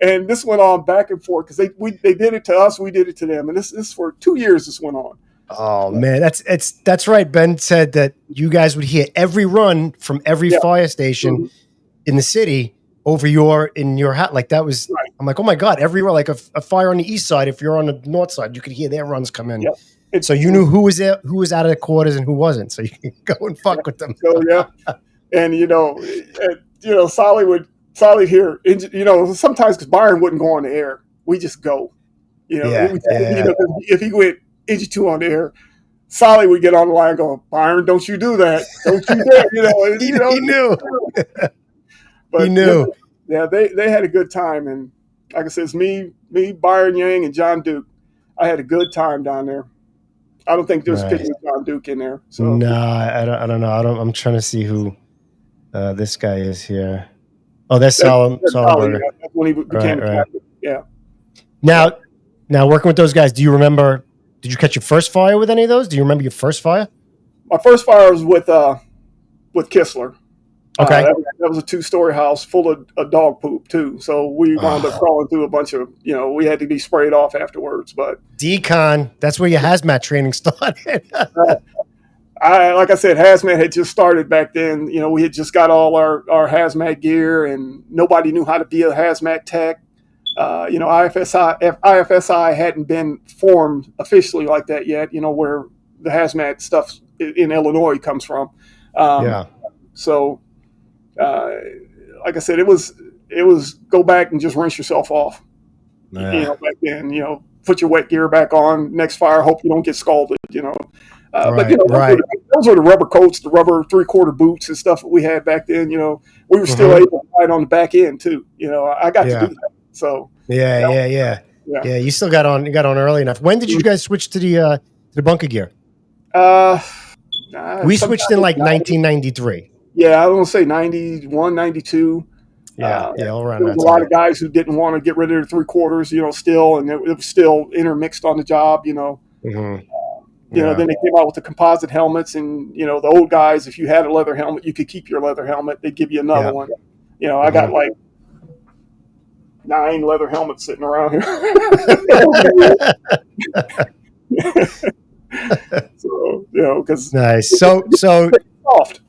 And this went on back and forth because they did it to us, we did it to them, and this for 2 years. This went on. Oh man, that's right. Ben said that you guys would hear every run from every fire station in the city over in your hat. Like that was, right. I'm like, oh my God, every run, like a fire on the east side. If you're on the north side, you could hear their runs come in. Yep. So you knew who was there, who was out of the quarters, and who wasn't. So you can go and fuck with them. So and Solly here. Sometimes because Byron wouldn't go on the air, we just go. If he went engine 2 on the air, Solly would get on the line and go, Byron, don't you do that. Don't you dare. He knew. But he knew. They had a good time. And like I said, it's me, Byron Yang, and John Duke. I had a good time down there. I don't think there's a picture of John Duke in there. So. No, I don't know. I'm trying to see who this guy is here. Oh, that's Sollberger. That's when he became a captain. Yeah. Now working with those guys, do you remember? Did you catch your first fire with any of those? Do you remember your first fire? My first fire was with Kissler. Okay. That was a 2-story house full of dog poop too. So we wound up crawling through a bunch of, we had to be sprayed off afterwards. But decon, that's where your hazmat training started. Like I said, hazmat had just started back then. We had just got all our hazmat gear, and nobody knew how to be a hazmat tech. IFSI hadn't been formed officially like that yet. Where the hazmat stuff in Illinois comes from. So, like I said, it was go back and just rinse yourself off. Back then, put your wet gear back on. Next fire, hope you don't get scalded. But those were the rubber coats, the rubber 3/4 boots and stuff that we had back then. We were still able to fight on the back end too. I got to do that. So yeah. You still got on. You got on early enough. When did you guys switch to the bunker gear? We switched in like 1993. Yeah, I was gonna say 91, 92. All around there was that a lot of guys who didn't want to get rid of the 3/4, still, and it was still intermixed on the job, Mm-hmm. Then they came out with the composite helmets, and the old guys, if you had a leather helmet, you could keep your leather helmet. They'd give you another one. I got like 9 leather helmets sitting around here. So, because nice. So soft.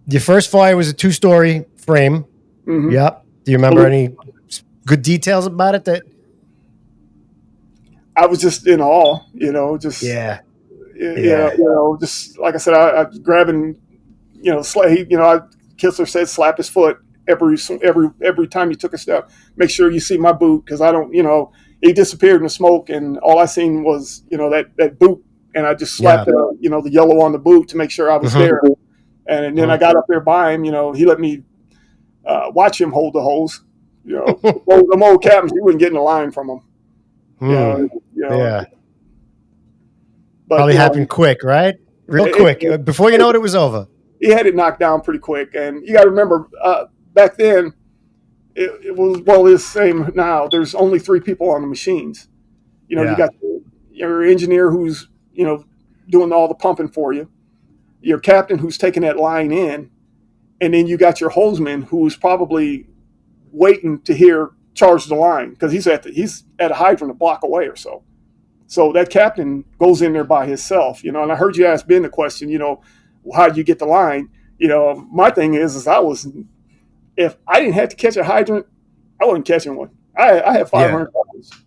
Your first fire was a 2-story frame. Mm-hmm. Yep. Do you remember any good details about it? That I was just in awe. Just just like I said, I was grabbing, Kissler said slap his foot every time you took a step. Make sure you see my boot, because I don't, he disappeared in the smoke, and all I seen was, that boot, and I just slapped the yellow on the boot to make sure I was there. And then I got up there by him, he let me watch him hold the hose. Them old captains, you wouldn't get in the line from them. Yeah. But, probably happened quick, right? Real quick. Before you know it was over. He had it knocked down pretty quick. And you got to remember, back then, it was, it's the same now. There's only 3 people on the machines. You got your engineer who's, doing all the pumping for you, your captain who's taking that line in, and then you got your hosman who's probably waiting to hear charge the line, because he's at a hydrant a block away or so. So that captain goes in there by himself, and I heard you ask Ben the question, how'd you get the line? My thing is if I didn't have to catch a hydrant, I wasn't catching one. I have Yeah. $500.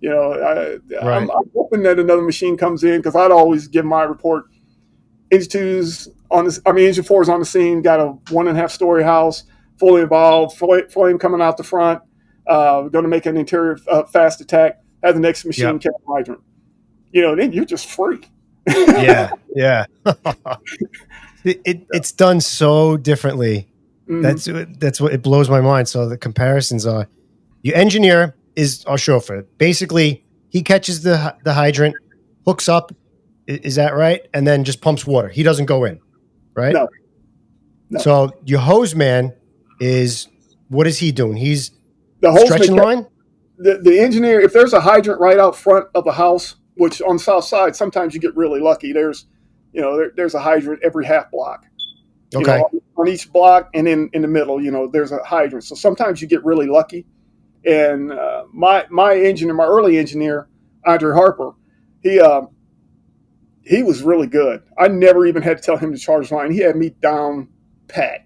You know, I'm Right. hoping that another machine comes in because I'd always give my report. Engine two's on this. I mean, engine four is on the scene. Got a 1.5-story house, fully involved. Flame coming out the front. Going to make an interior fast attack. Have the next machine Yep. catch hydrant. You know, then you're just free. Yeah. Yeah. It's done so differently. Mhm. That's what it blows my mind. So the comparisons are: your engineer is our chauffeur. Basically, he catches the hydrant, hooks up. Is that right? And then just pumps water. He doesn't go in, right? No, no. So your hose man is, what is he doing? He's The hose stretching mechanic, line. the engineer. If there's a hydrant right out front of the house, which on the south side, sometimes you get really lucky. There's a hydrant every half block. You Okay. know, on each block, and in the middle, there's a hydrant. So sometimes you get really lucky. And my engineer, my early engineer, Andre Harper, he he was really good. I never even had to tell him to charge line. He had me down pat.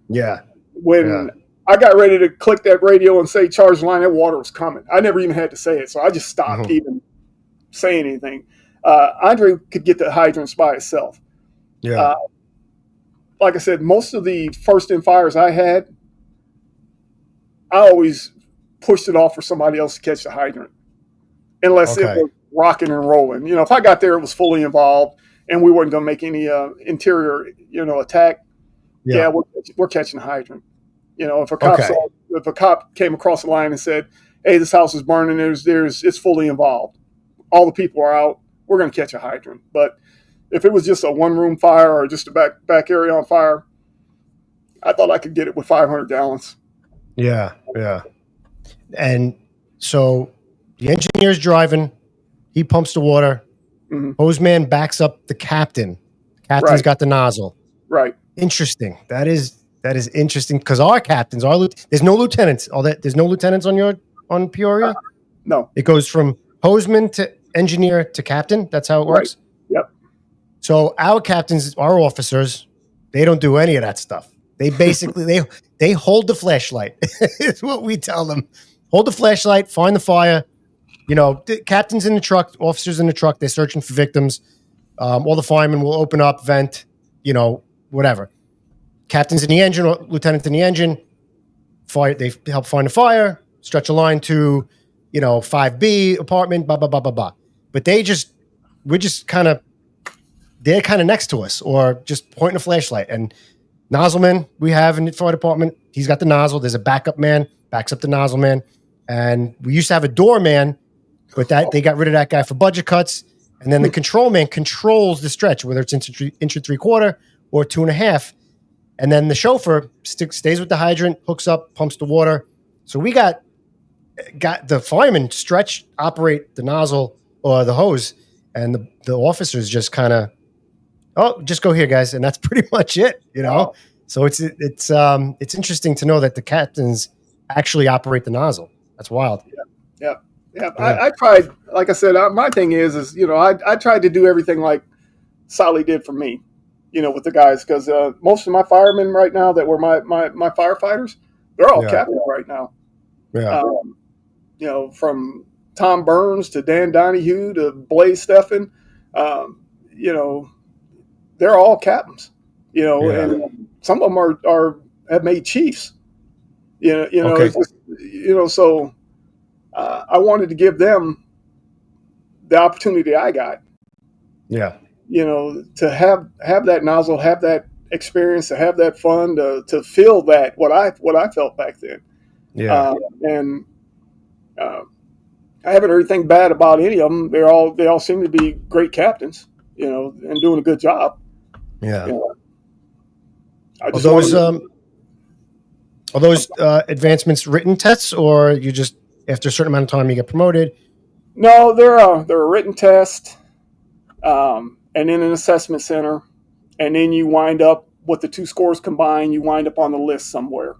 Yeah. Yeah. When I got ready to click that radio and say charge line, that water was coming. I never even had to say it, so I just stopped Mhm. even saying anything. Andre could get the hydrants by itself. Yeah. Uh, like I said, most of the first in fires I had, I always pushed it off for somebody else to catch the hydrant, unless it Okay. was rocking and rolling. If I got there, it was fully involved, and we weren't going to make any interior, attack. Yeah. Yeah, we're catching the hydrant. If a cop Okay. saw, if a cop came across the line and said, "Hey, this house is burning. It's fully involved. All the people are out. We're going to catch a hydrant." But if it was just a one-room fire or just a back area on fire, I thought I could get it with 500 gallons. Yeah. Yeah. And so the engineer's driving. He pumps the water. Hmm. Hose man backs up the captain. Captain's Right, got the nozzle. right. Interesting. That is interesting because our captains, there's no lieutenants. There's no lieutenants on Peoria. No, It goes from hoseman to engineer to captain. That's how it right. works. Yep. So our captains, our officers, they don't do any of that stuff. They basically they hold the flashlight. It's what we tell them. Hold the flashlight, find the fire. The captain's in the truck, officers in the truck. They're searching for victims. All the firemen will open up, vent, whatever. Captain's in the engine, or lieutenant's in the engine. Fire. They help find the fire. Stretch a line to, 5B apartment. Blah blah blah blah blah. But we're just kind of, they're kind of next to us, or just pointing a flashlight. And nozzleman we have in the fire department, he's got the nozzle. There's a backup man, backs up the nozzle man. And we used to have a doorman, but that they got rid of that guy for budget cuts. And then the control man controls the stretch, whether it's inch and three-quarter or 2.5. And then the chauffeur stays with the hydrant, hooks up, pumps the water. So we got the firemen operate the nozzle or the hose, and the officers just kind of, just go here, guys, and that's pretty much it. Wow. So it's interesting to know that the captains actually operate the nozzle. That's wild. Yeah. Yeah. Yeah. I tried, like I said, my thing is I tried to do everything like Sally did for me, with the guys, because most of my firemen right now that were my firefighters, they're all Yeah. captains right now. Yeah. From Tom Burns to Dan Donahue to Blaze Steffen, they're all captains. Yeah. And some of them are have made chiefs. Okay. It's just, so I wanted to give them the opportunity I got. Yeah. To have that nozzle, have that experience, to have that fun, to feel that what I felt back then. Yeah. And I haven't heard anything bad about any of them. They all seem to be great captains, and doing a good job. Yeah. I Are just those wanted advancements written tests, or you just, after a certain amount of time you get promoted? no, they're a written test, and then an assessment center, and then you wind up with the two scores combined. You wind up on the list somewhere.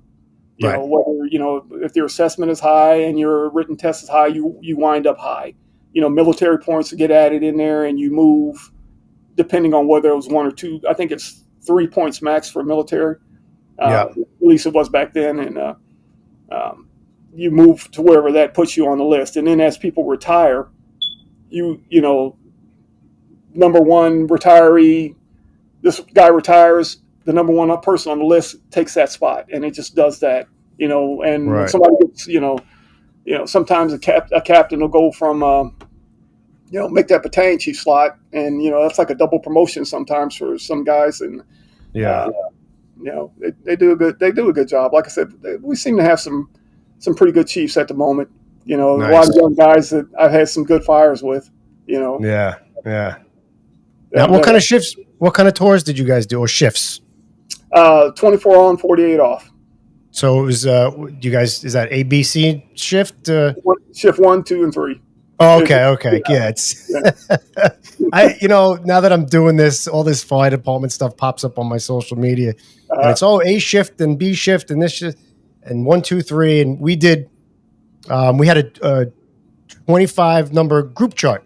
Right. Whether if your assessment is high and your written test is high, you wind up high. Military points to get added in there, and you move depending on whether it was one or two. I think it's 3 points max for military. Yeah. At least it was back then, and you move to wherever that puts you on the list. And then as people retire, you know, number one retiree, this guy retires, the number one person on the list takes that spot, and it just does that, you know. And when Right. somebody gets, you know, sometimes a captain will go from, make that battalion chief slot, and you know that's like a double promotion sometimes for some guys, and Yeah. they do a good job. Like I said, we seem to have some pretty good chiefs at the moment. You know, Nice. a lot of young guys that I've had some good fires with. You know. Yeah. Now, what kind of shifts? What kind of tours did you guys do, or shifts? 24 on, 48 off. So it was. You guys, is that ABC shift? Shift 1, 2, and 3. Oh, okay. Yeah, it's. Now that I'm doing this, all this fire department stuff pops up on my social media, and it's A shift and B shift and this shift and 1, 2, 3, and we did. We had a 25 number group chart,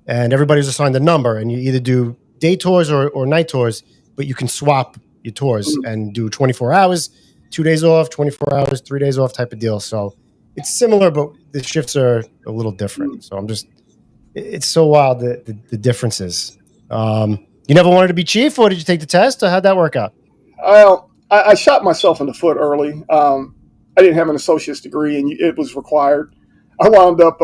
and everybody was assigned a number, and you either do day tours or night tours, but you can swap your tours and do 24 hours, 2 days off, 24 hours, 3 days off type of deal. So it's similar, but the shifts are a little different. So it's so wild, the differences. You never wanted to be chief, or did you take the test, or how'd that work out? Well, I shot myself in the foot early. I didn't have an associate's degree, and it was required. I wound up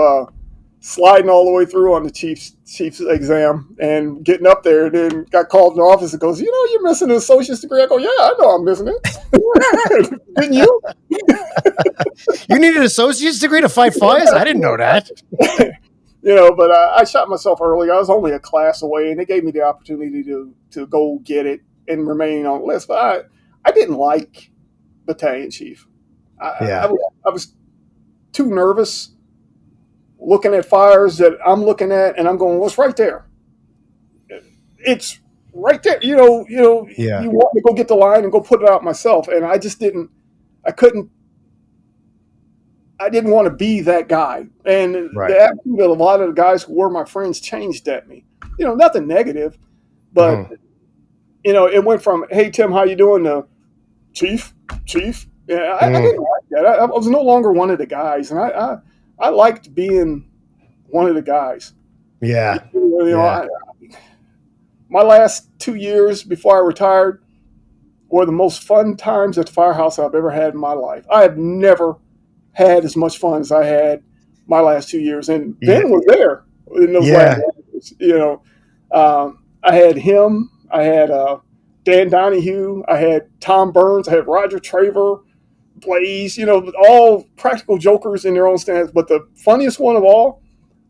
sliding all the way through on the chief's exam and getting up there, and then got called in the office and goes, you're missing an associate's degree. I go, yeah, I know I'm missing it. Didn't you? You need an associate's degree to fight fires? I didn't know that. But I shot myself early. I was only a class away, and they gave me the opportunity to go get it and remain on the list. But I didn't like battalion chief. I was too nervous looking at fires that I'm looking at, and I'm going, what's right there? It's right there. You want me to go get the line and go put it out myself. And I just didn't want to be that guy. And the attitude of a lot of the guys who were my friends changed at me. Nothing negative, but it went from, hey, Tim, how you doing, to chief. Yeah, I didn't like that. I was no longer one of the guys, and I liked being one of the guys. Yeah. My last 2 years before I retired were the most fun times at the firehouse I've ever had in my life. I have never had as much fun as I had my last 2 years, and Ben was there in those last years. I had him. I had Dan Donahue. I had Tom Burns. I had Roger Traver. Blaze, all practical jokers in their own stance. But the funniest one of all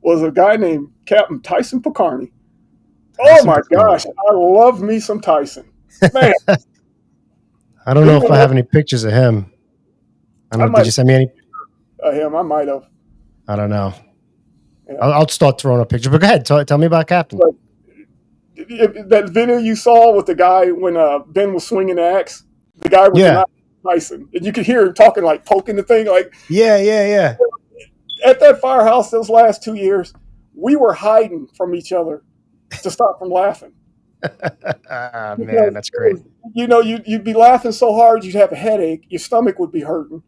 was a guy named Captain Tyson Picarney. Oh my gosh, I love me some Tyson. Man. I don't know if I have any pictures of him. I don't know. Did you send me any? Him, I might have. I don't know. Yeah. I'll start throwing a picture. But go ahead, tell me about Captain. That video you saw with the guy when Ben was swinging the axe, the guy with the knife. Tyson, and you could hear him talking, like poking the thing, like yeah. At that firehouse, those last 2 years, we were hiding from each other to stop from laughing. Man, that's great. You'd be laughing so hard you'd have a headache, your stomach would be hurting,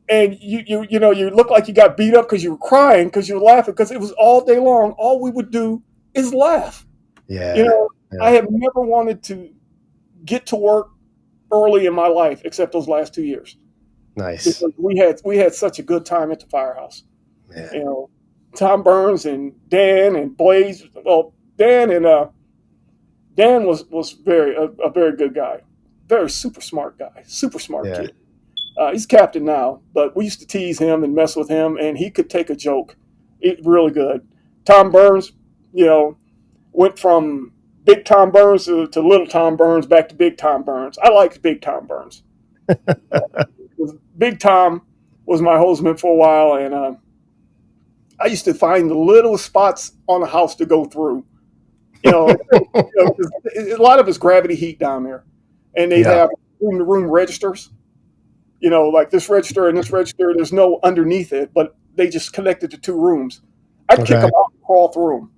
and you look like you got beat up because you were crying because you were laughing, because it was all day long. All we would do is laugh. Yeah. I have never wanted to get to work early in my life, except those last 2 years. Nice. Because we had such a good time at the firehouse. Man. Tom Burns and Dan and Blaze. Well, Dan was a very good guy, very super smart guy, super smart kid. He's captain now, but we used to tease him and mess with him, and he could take a joke, really good. Tom Burns, went from Big Tom Burns to Little Tom Burns, back to Big Tom Burns. I liked Big Tom Burns. Big Tom was my hostman for a while, and I used to find the little spots on the house to go through. A lot of it's gravity heat down there, and they'd have room-to-room registers. Like this register and this register. There's no underneath it, but they just connected to two rooms. I'd kick them out and crawl through them.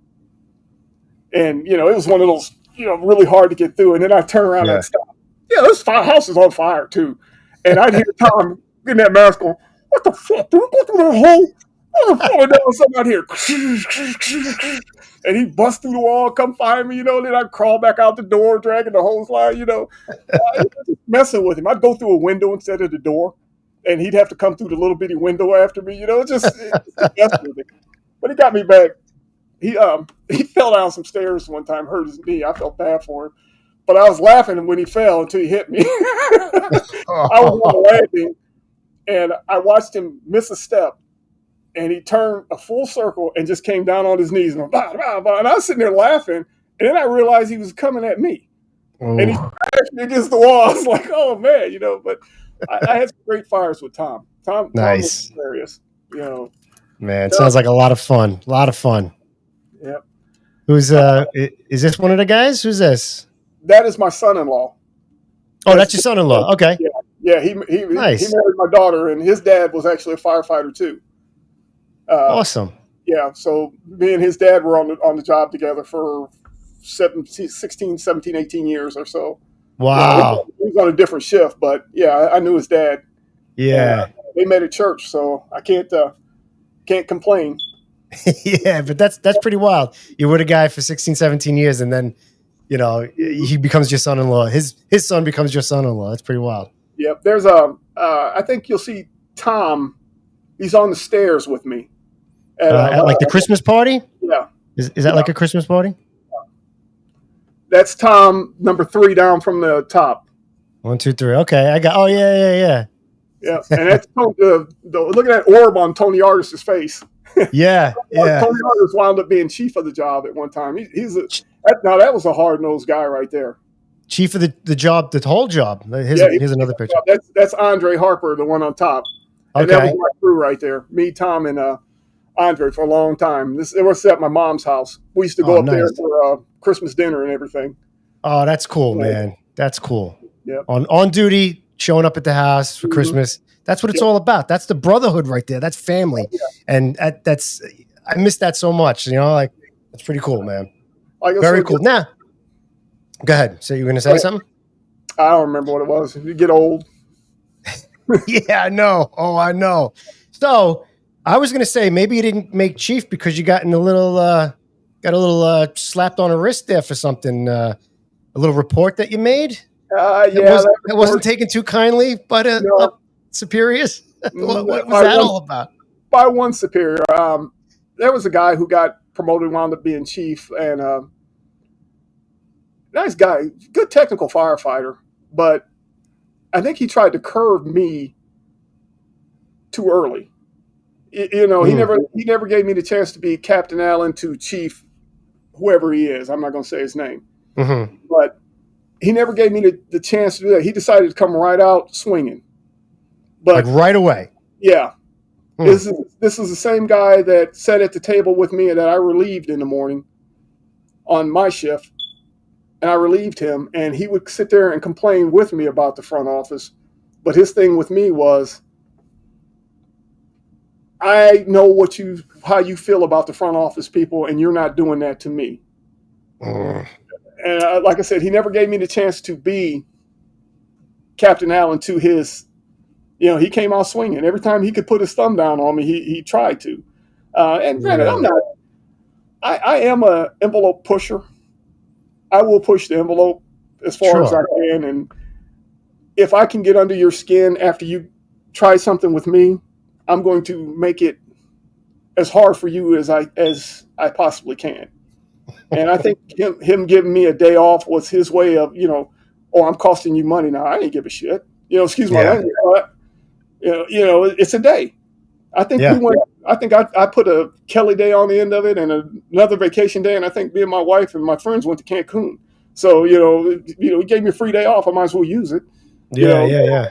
And, it was one of those, really hard to get through. And then I'd turn around and stop. This house is on fire, too. And I'd hear Tom in that mask going, what the fuck? Do we go through the hole? I'm falling down something out here. And he busts through the wall, come find me, then I'd crawl back out the door, dragging the hose line, messing with him. I'd go through a window instead of the door, and he'd have to come through the little bitty window after me, just messing with him. But he got me back. He fell down some stairs one time, hurt his knee. I felt bad for him. But I was laughing when he fell until he hit me. I was on the landing, and I watched him miss a step. And he turned a full circle and just came down on his knees. And, blah, blah, blah. And I was sitting there laughing. And then I realized he was coming at me. Ooh. And he smashed me against the wall. I was like, oh, man, But I had some great fires with Tom. Tom nice. Tom was hilarious, Man, sounds like a lot of fun. A lot of fun. Yep. Who's is this one of the guys? Who's this? That is my son-in-law. Oh, that's your son-in-law. Okay. Yeah. He nice. He married my daughter, and his dad was actually a firefighter too. Awesome. Yeah. So me and his dad were on the job together for 16, 17, 18 years or so. Wow. He was on a different shift, but yeah, I knew his dad. Yeah. They met at church, so I can't complain. Yeah, but that's pretty wild. You were a guy for 16, 17 years, and then, he becomes your son-in-law. His son becomes your son-in-law. That's pretty wild. Yep. There's I think you'll see Tom. He's on the stairs with me. At like the Christmas party? Yeah. Is that like a Christmas party? That's Tom, number 3 down from the top. 1, 2, 3. Okay, I got. Oh yeah. Yeah, and that's look at that orb on Tony Artis's face. Yeah. Tony Artis wound up being chief of the job at one time. That was a hard-nosed guy right there. Chief of the job, the whole job. Here's another picture. That's Andre Harper, the one on top. And that was my crew right there. Me, Tom, and Andre for a long time. It was at my mom's house. We used to go up there for Christmas dinner and everything. Oh, that's cool, man. That's cool. Yeah. On duty, showing up at the house for Christmas. That's what it's all about. That's the brotherhood right there. That's family. Yeah. And I miss that so much. That's pretty cool, man. Very cool. Now, go ahead. So you were going to say something? I don't remember what it was. You get old. Yeah, I know. Oh, I know. So I was going to say maybe you didn't make chief because you got a little slapped on a wrist there for something. A little report that you made. It wasn't taken too kindly by the superiors. What was that all about? By one superior. There was a guy who got promoted, wound up being chief, and nice guy, good technical firefighter, but I think he tried to curve me too early. He never gave me the chance to be Captain Allen to Chief, whoever he is. I'm not going to say his name, but he never gave me the chance to do that. He decided to come right out swinging, but like right away. Yeah, this is the same guy that sat at the table with me that I relieved in the morning on my shift. And I relieved him, and he would sit there and complain with me about the front office. But his thing with me was, I know how you feel about the front office people, and you're not doing that to me. And like I said, he never gave me the chance to be Captain Allen to his. He came out swinging. Every time he could put his thumb down on me, he tried to. And granted, I'm not. I am an envelope pusher. I will push the envelope as far as I can, and if I can get under your skin after you try something with me, I'm going to make it as hard for you as I possibly can. And I think him giving me a day off was his way of, I'm costing you money now. I ain't give a shit. Excuse my language. It's a day. I think I put a Kelly day on the end of it and another vacation day, and I think me and my wife and my friends went to Cancun. So he gave me a free day off. I might as well use it. Yeah.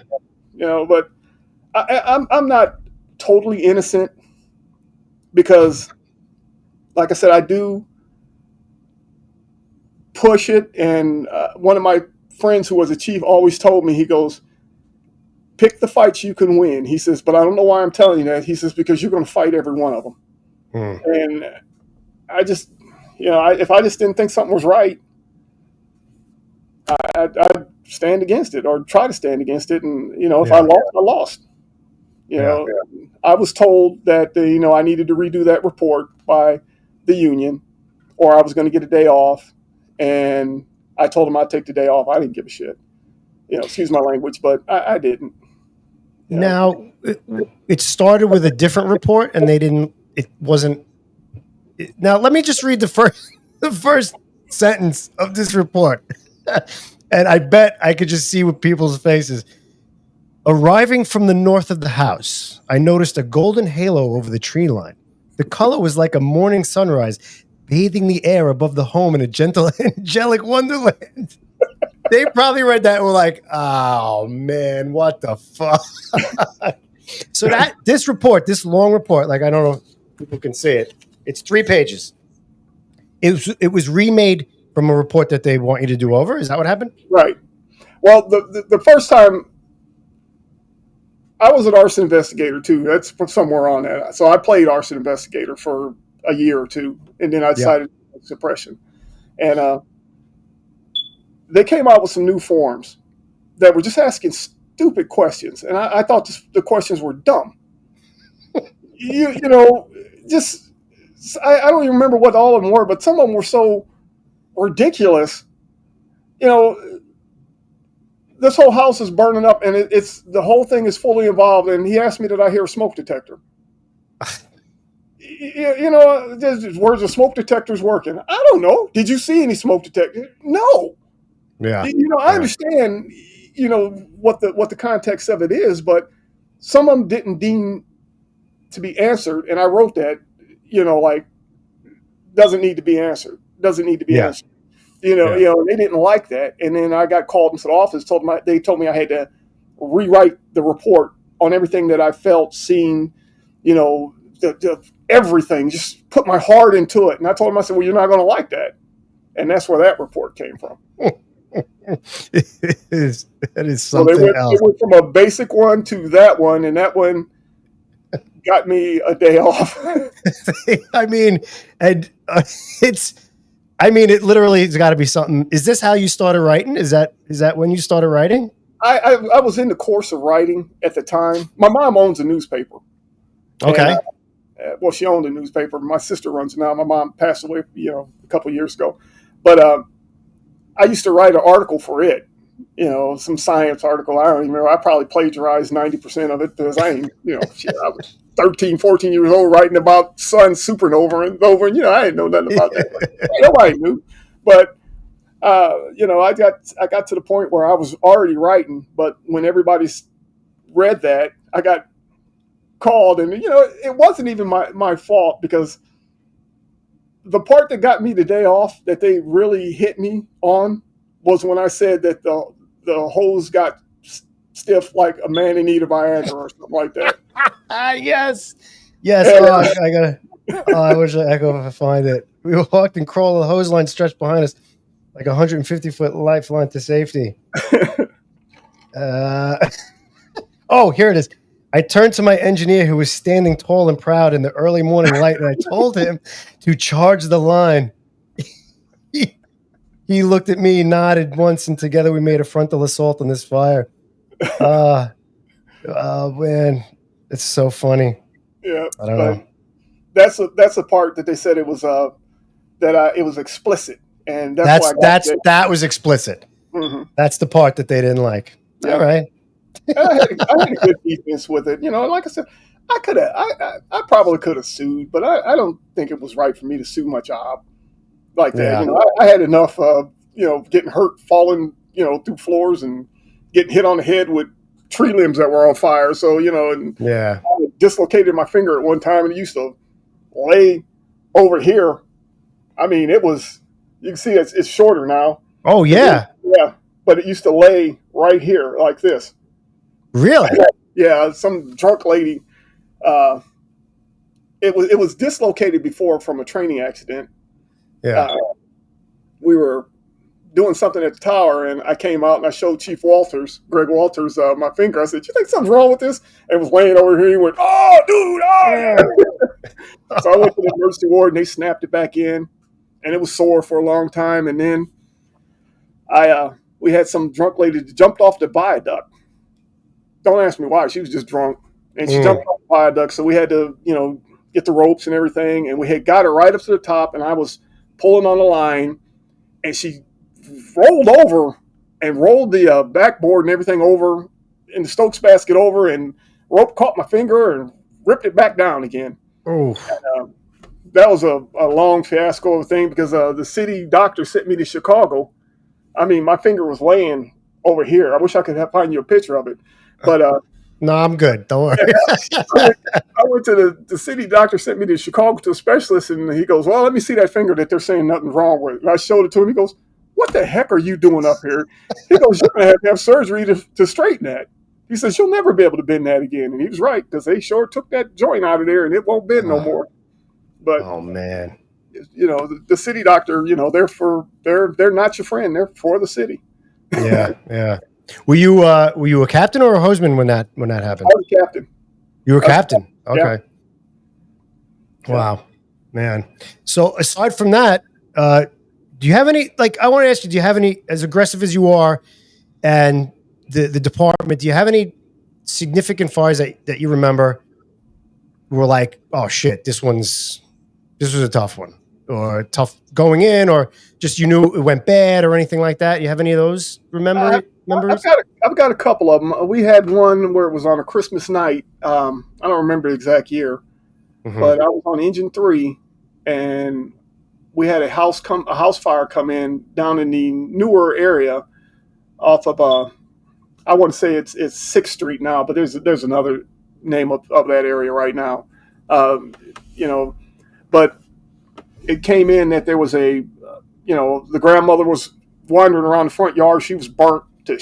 But I'm not totally innocent because, like I said, I do push it. And one of my friends who was a chief always told me, he goes, pick the fights you can win. He says, but I don't know why I'm telling you that. He says, because you're going to fight every one of them. And I just, if I just didn't think something was right, I'd stand against it or try to stand against it. And, if I lost, I lost. You know, I was told that I needed to redo that report by the union, or I was going to get a day off, and I told them I'd take the day off. I didn't give a shit. Excuse my language, but I didn't. Now, it started with a different report, and they didn't. It wasn't. Now, let me just read the first sentence of this report, and I bet I could just see with people's faces. Arriving from the north of the house, I noticed a golden halo over the tree line. The color was like a morning sunrise, bathing the air above the home in a gentle, angelic wonderland. They probably read that and were like, "Oh man, what the fuck?" So this long report, like I don't know if people can see it. It's 3 pages. It was remade from a report that they want you to do over. Is that what happened? Right. Well, the first time I was an arson investigator too. That's somewhere on that. So I played arson investigator for a year or two, and then I decided to do suppression. And they came out with some new forms that were just asking stupid questions, and I thought the questions were dumb. I don't even remember what all of them were, but some of them were so ridiculous. This whole house is burning up, and it's the whole thing is fully involved. And he asked me, "Did I hear a smoke detector?" Where's the smoke detectors working? I don't know. Did you see any smoke detectors? No. Yeah. I understand. What the context of it is, but some of them didn't deem to be answered, and I wrote that. Doesn't need to be answered. Doesn't need to be answered. They didn't like that. And then I got called into the office, they told me I had to rewrite the report on everything that I felt, seen, everything, just put my heart into it. And I told them, I said, well, you're not going to like that. And that's where that report came from. That is something else. They went from a basic one to that one, and that one got me a day off. I mean, and it literally has got to be something. Is this how you started writing? Is that when you started writing? I was in the course of writing at the time. My mom owns a newspaper. Okay. And, she owned a newspaper. My sister runs it now. My mom passed away, a couple of years ago. But I used to write an article for it. Some science article. I don't even remember. I probably plagiarized 90% of it because I was 13, 14 years old writing about sun supernova and over. And, I didn't know nothing about that. Nobody knew. But, I got to the point where I was already writing. But when everybody read that, I got called. And, it wasn't even my fault, because the part that got me the day off that they really hit me on was when I said that the hose got stiff like a man in need of Viagra or something like that. Yes. And, I wish I could find it. We walked and crawled, the hose line stretched behind us like a 150-foot lifeline to safety. Here it is. I turned to my engineer, who was standing tall and proud in the early morning light, and I told him to charge the line. He looked at me, nodded once, and together we made a frontal assault on this fire. Oh man, it's so funny. Yeah, I don't know. That's a part that they said it was it was explicit, and that was explicit. Mm-hmm. That's the part that they didn't like. Yeah. All right. I had a good defense with it. Like I said, I probably could have sued, but I don't think it was right for me to sue my job like that. Yeah. I had enough getting hurt, falling, through floors and getting hit on the head with tree limbs that were on fire. So, I dislocated my finger at one time, and it used to lay over here. I mean, it was, you can see it's shorter now. Oh, yeah. But it used to lay right here like this. Really? Yeah, some drunk lady. It was dislocated before from a training accident. Yeah. We were doing something at the tower, and I came out and I showed Greg Walters, my finger. I said, "You think something's wrong with this?" And it was laying over here. He went, "Oh, dude, oh!" So I went to the emergency ward, and they snapped it back in, and it was sore for a long time. And then we had some drunk lady that jumped off the viaduct. Don't ask me why. She was just drunk. and she jumped off the viaduct. So we had to, get the ropes and everything, and we had got her right up to the top, and I was pulling on the line, and she rolled over and rolled the backboard and everything over in the Stokes basket over, and rope caught my finger and ripped it back down again. Oh, that was a long fiasco of a thing because the city doctor sent me to Chicago. I mean, my finger was laying over here. I wish I could find you a picture of it, but no, I'm good. Don't worry. I went to the city doctor, sent me to Chicago to a specialist, and he goes, well, let me see that finger that they're saying nothing's wrong with. And I showed it to him. He goes, what the heck are you doing up here? He goes, you're going to have surgery to straighten that. He says, you'll never be able to bend that again. And he was right, because they sure took that joint out of there, and it won't bend no more. But oh man, the city doctor, they're not your friend. They're for the city. Yeah. Were you a captain or a hostman when that happened? I was a captain. You were captain. Okay. Yeah. Wow, man. So aside from that, do you have any? Like, I want to ask you, do you have any, as aggressive as you are, and the department? Do you have any significant fires that you remember? Were like, oh shit, this was a tough one, or tough going in, or just you knew it went bad, or anything like that. You have any of those memories? I've got a couple of them. We had one where it was on a Christmas night. I don't remember the exact year, but I was on Engine 3, and we had a house fire come in down in the newer area off of I want to say it's 6th Street now, but there's another name of that area right now. But it came in that there was the grandmother was wandering around the front yard. She was burnt to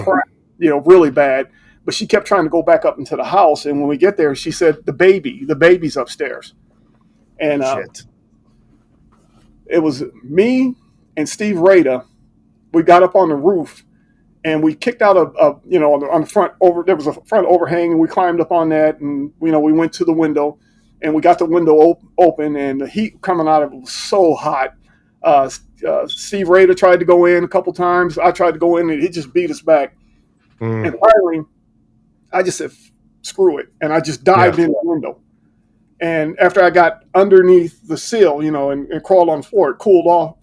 crap, really bad. But she kept trying to go back up into the house. And when we get there, she said, the baby's upstairs. And it was me and Steve Rada. We got up on the roof and we kicked out on the front there was a front overhang, and we climbed up on that, and we went to the window, and we got the window open, and the heat coming out of it was so hot. Steve Rada tried to go in a couple times. I tried to go in, and he just beat us back. And finally, I just said, screw it. And I just dived in the window. And after I got underneath the sill, and crawled on the floor, it cooled off,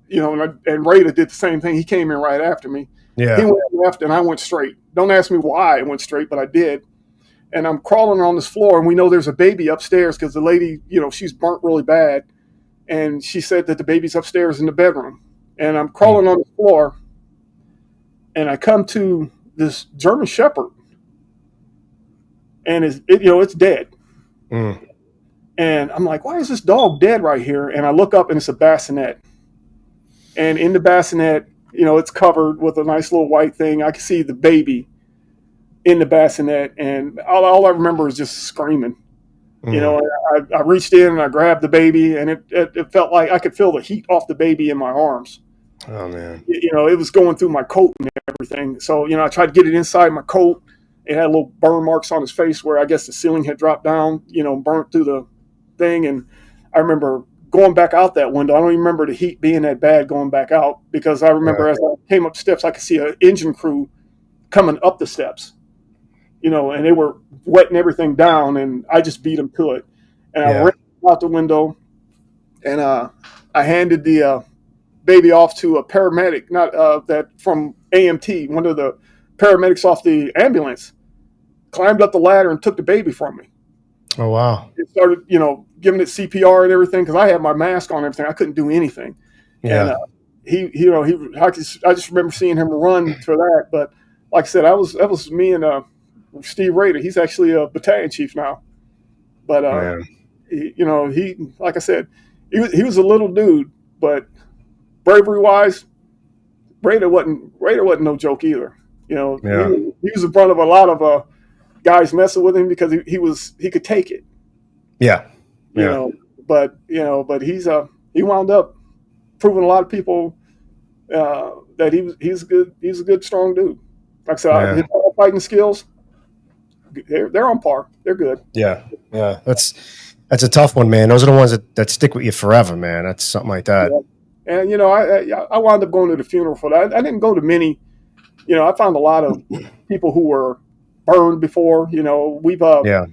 and Rada did the same thing. He came in right after me. Yeah. He went left, and I went straight. Don't ask me why I went straight, but I did. And I'm crawling on this floor, and we know there's a baby upstairs because the lady, she's burnt really bad. And she said that the baby's upstairs in the bedroom. And I'm crawling on the floor, and I come to this German Shepherd, and it's dead. And I'm like, why is this dog dead right here? And I look up, and it's a bassinet. And in the bassinet, it's covered with a nice little white thing. I can see the baby in the bassinet, and all I remember is just screaming. I reached in and I grabbed the baby, and it felt like I could feel the heat off the baby in my arms. Oh man! It was going through my coat and everything. So I tried to get it inside my coat. It had little burn marks on his face where I guess the ceiling had dropped down, burnt through the thing. And I remember going back out that window. I don't even remember the heat being that bad going back out, because I remember as I came up steps, I could see an engine crew coming up the steps, and they were wetting everything down, and I just beat them to it. And I ran out the window, and I handed the baby off to a paramedic, not that from AMT, one of the paramedics off the ambulance, climbed up the ladder and took the baby from me. Oh, wow. It started, giving it CPR and everything, because I had my mask on and everything. I couldn't do anything. Yeah. And I just remember seeing him run for that. But like I said, that was me and Steve Rada. He's actually a battalion chief now. But he, like I said, he was a little dude, but bravery wise, Rada wasn't no joke either. He was in front of a lot of guys messing with him because he could take it. Yeah. But he wound up proving a lot of people that he's a good strong dude. Like I said, his fighting skills, they're on par. They're good. Yeah. That's a tough one, man. Those are the ones that stick with you forever, man. That's something like that. Yeah. And I wound up going to the funeral for that. I didn't go to many. I found a lot of people who were burned before. We've Yeah.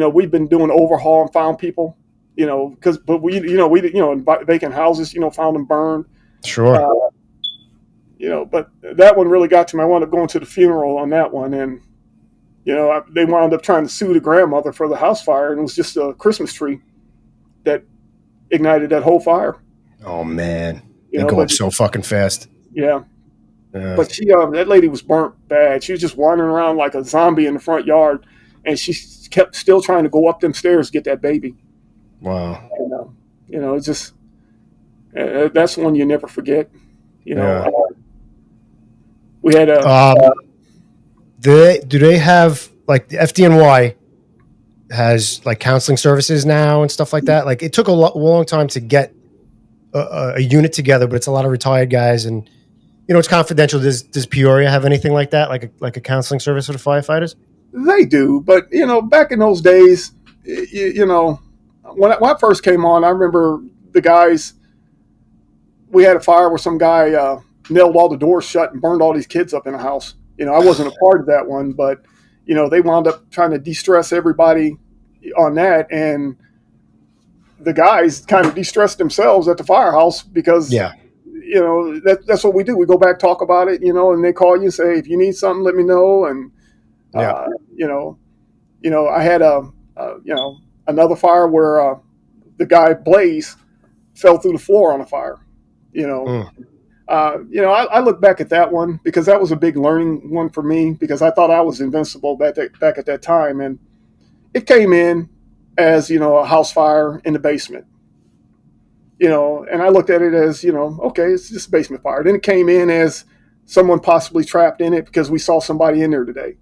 we've been doing overhaul and found people. But we in vacant houses, found them burned. Sure. But that one really got to me. I wound up going to the funeral on that one, and they wound up trying to sue the grandmother for the house fire, and it was just a Christmas tree that ignited that whole fire. Oh man, they go up so fucking fast. Yeah. But that lady was burnt bad. She was just wandering around like a zombie in the front yard, and she kept still trying to go up them stairs to get that baby. Wow. And, it's just that's one you never forget. We had do they have like the FDNY has like counseling services now and stuff like that? Like it took a long time to get a unit together, but it's a lot of retired guys, and it's confidential. Does Peoria have anything like that, like a counseling service for the firefighters? They do, but back in those days, when I first came on, I remember the guys. We had a fire where some guy nailed all the doors shut and burned all these kids up in a house. I wasn't a part of that one, but they wound up trying to de-stress everybody on that, and the guys kind of de-stressed themselves at the firehouse because that's what we do. We go back, talk about it, and they call you and say, if you need something, let me know. And I had another fire where the guy Blaze fell through the floor on a fire. I look back at that one because that was a big learning one for me, because I thought I was invincible back at that time, and it came in as a house fire in the basement. And I looked at it as okay, it's just a basement fire. Then it came in as someone possibly trapped in it because we saw somebody in there today.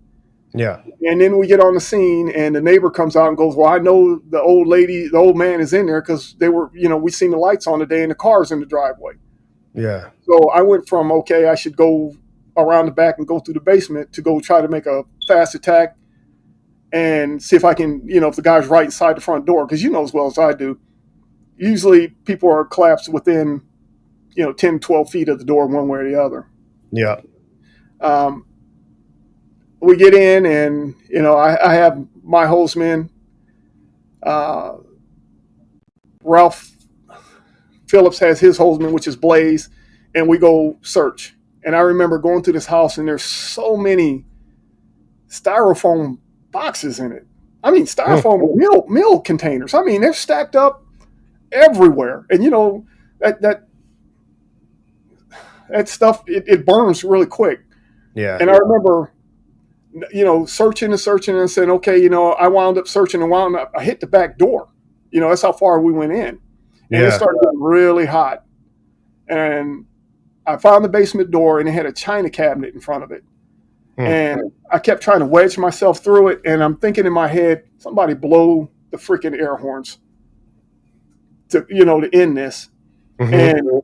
Yeah. And then we get on the scene, and the neighbor comes out and goes, well, I know the old man is in there because they were, we seen the lights on today and the cars in the driveway. Yeah. So I went from, okay, I should go around the back and go through the basement to go try to make a fast attack and see if I can, if the guy's right inside the front door. Because as well as I do, usually people are collapsed within, 10, 12 feet of the door one way or the other. Yeah. We get in, and I have my hostman, Ralph Phillips has his hostman, which is Blaze, and we go search. And I remember going through this house, and there's so many styrofoam boxes in it. I mean, styrofoam meal containers. I mean, they're stacked up everywhere, and that stuff it burns really quick. Yeah. And I remember, searching and saying, okay, I wound up searching and I hit the back door. That's how far we went in. And it started getting really hot. And I found the basement door, and it had a china cabinet in front of it. And I kept trying to wedge myself through it. And I'm thinking in my head, somebody blow the freaking air horns to end this. And,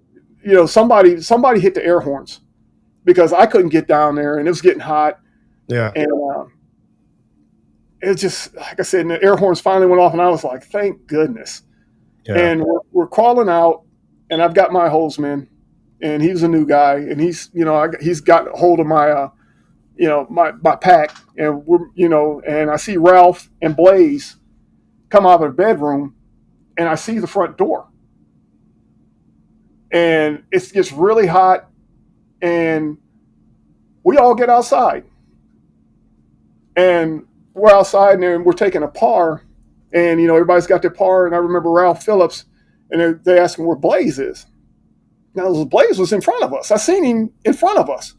somebody hit the air horns because I couldn't get down there, and it was getting hot. Yeah. And it's just, like I said, and the air horns finally went off, and I was like, thank goodness. Yeah. And we're crawling out, and I've got my hostman, and he's a new guy, and he's got a hold of my, my pack, and and I see Ralph and Blaze come out of the bedroom, and I see the front door, and it gets really hot, and we all get outside. And we're outside, and we're taking a par, and everybody's got their par. And I remember Ralph Phillips, and they asked him where Blaze is. Now Blaze was in front of us. I seen him in front of us,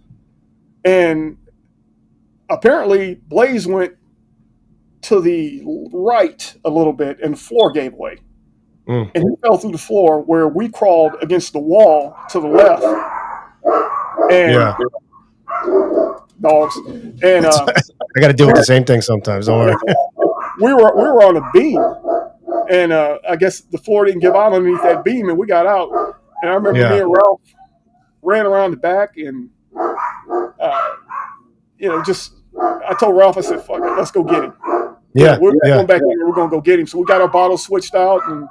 and apparently Blaze went to the right a little bit, and the floor gave way, and he fell through the floor where we crawled against the wall to the left. And dogs, and I got to deal with the same thing sometimes. Don't worry. we were on a beam, and I guess the floor didn't give out underneath that beam, and we got out. And I remember me and Ralph ran around the back, and I told Ralph, I said, "Fuck it, let's go get him." We're going back in here. We're going to go get him. So we got our bottles switched out, and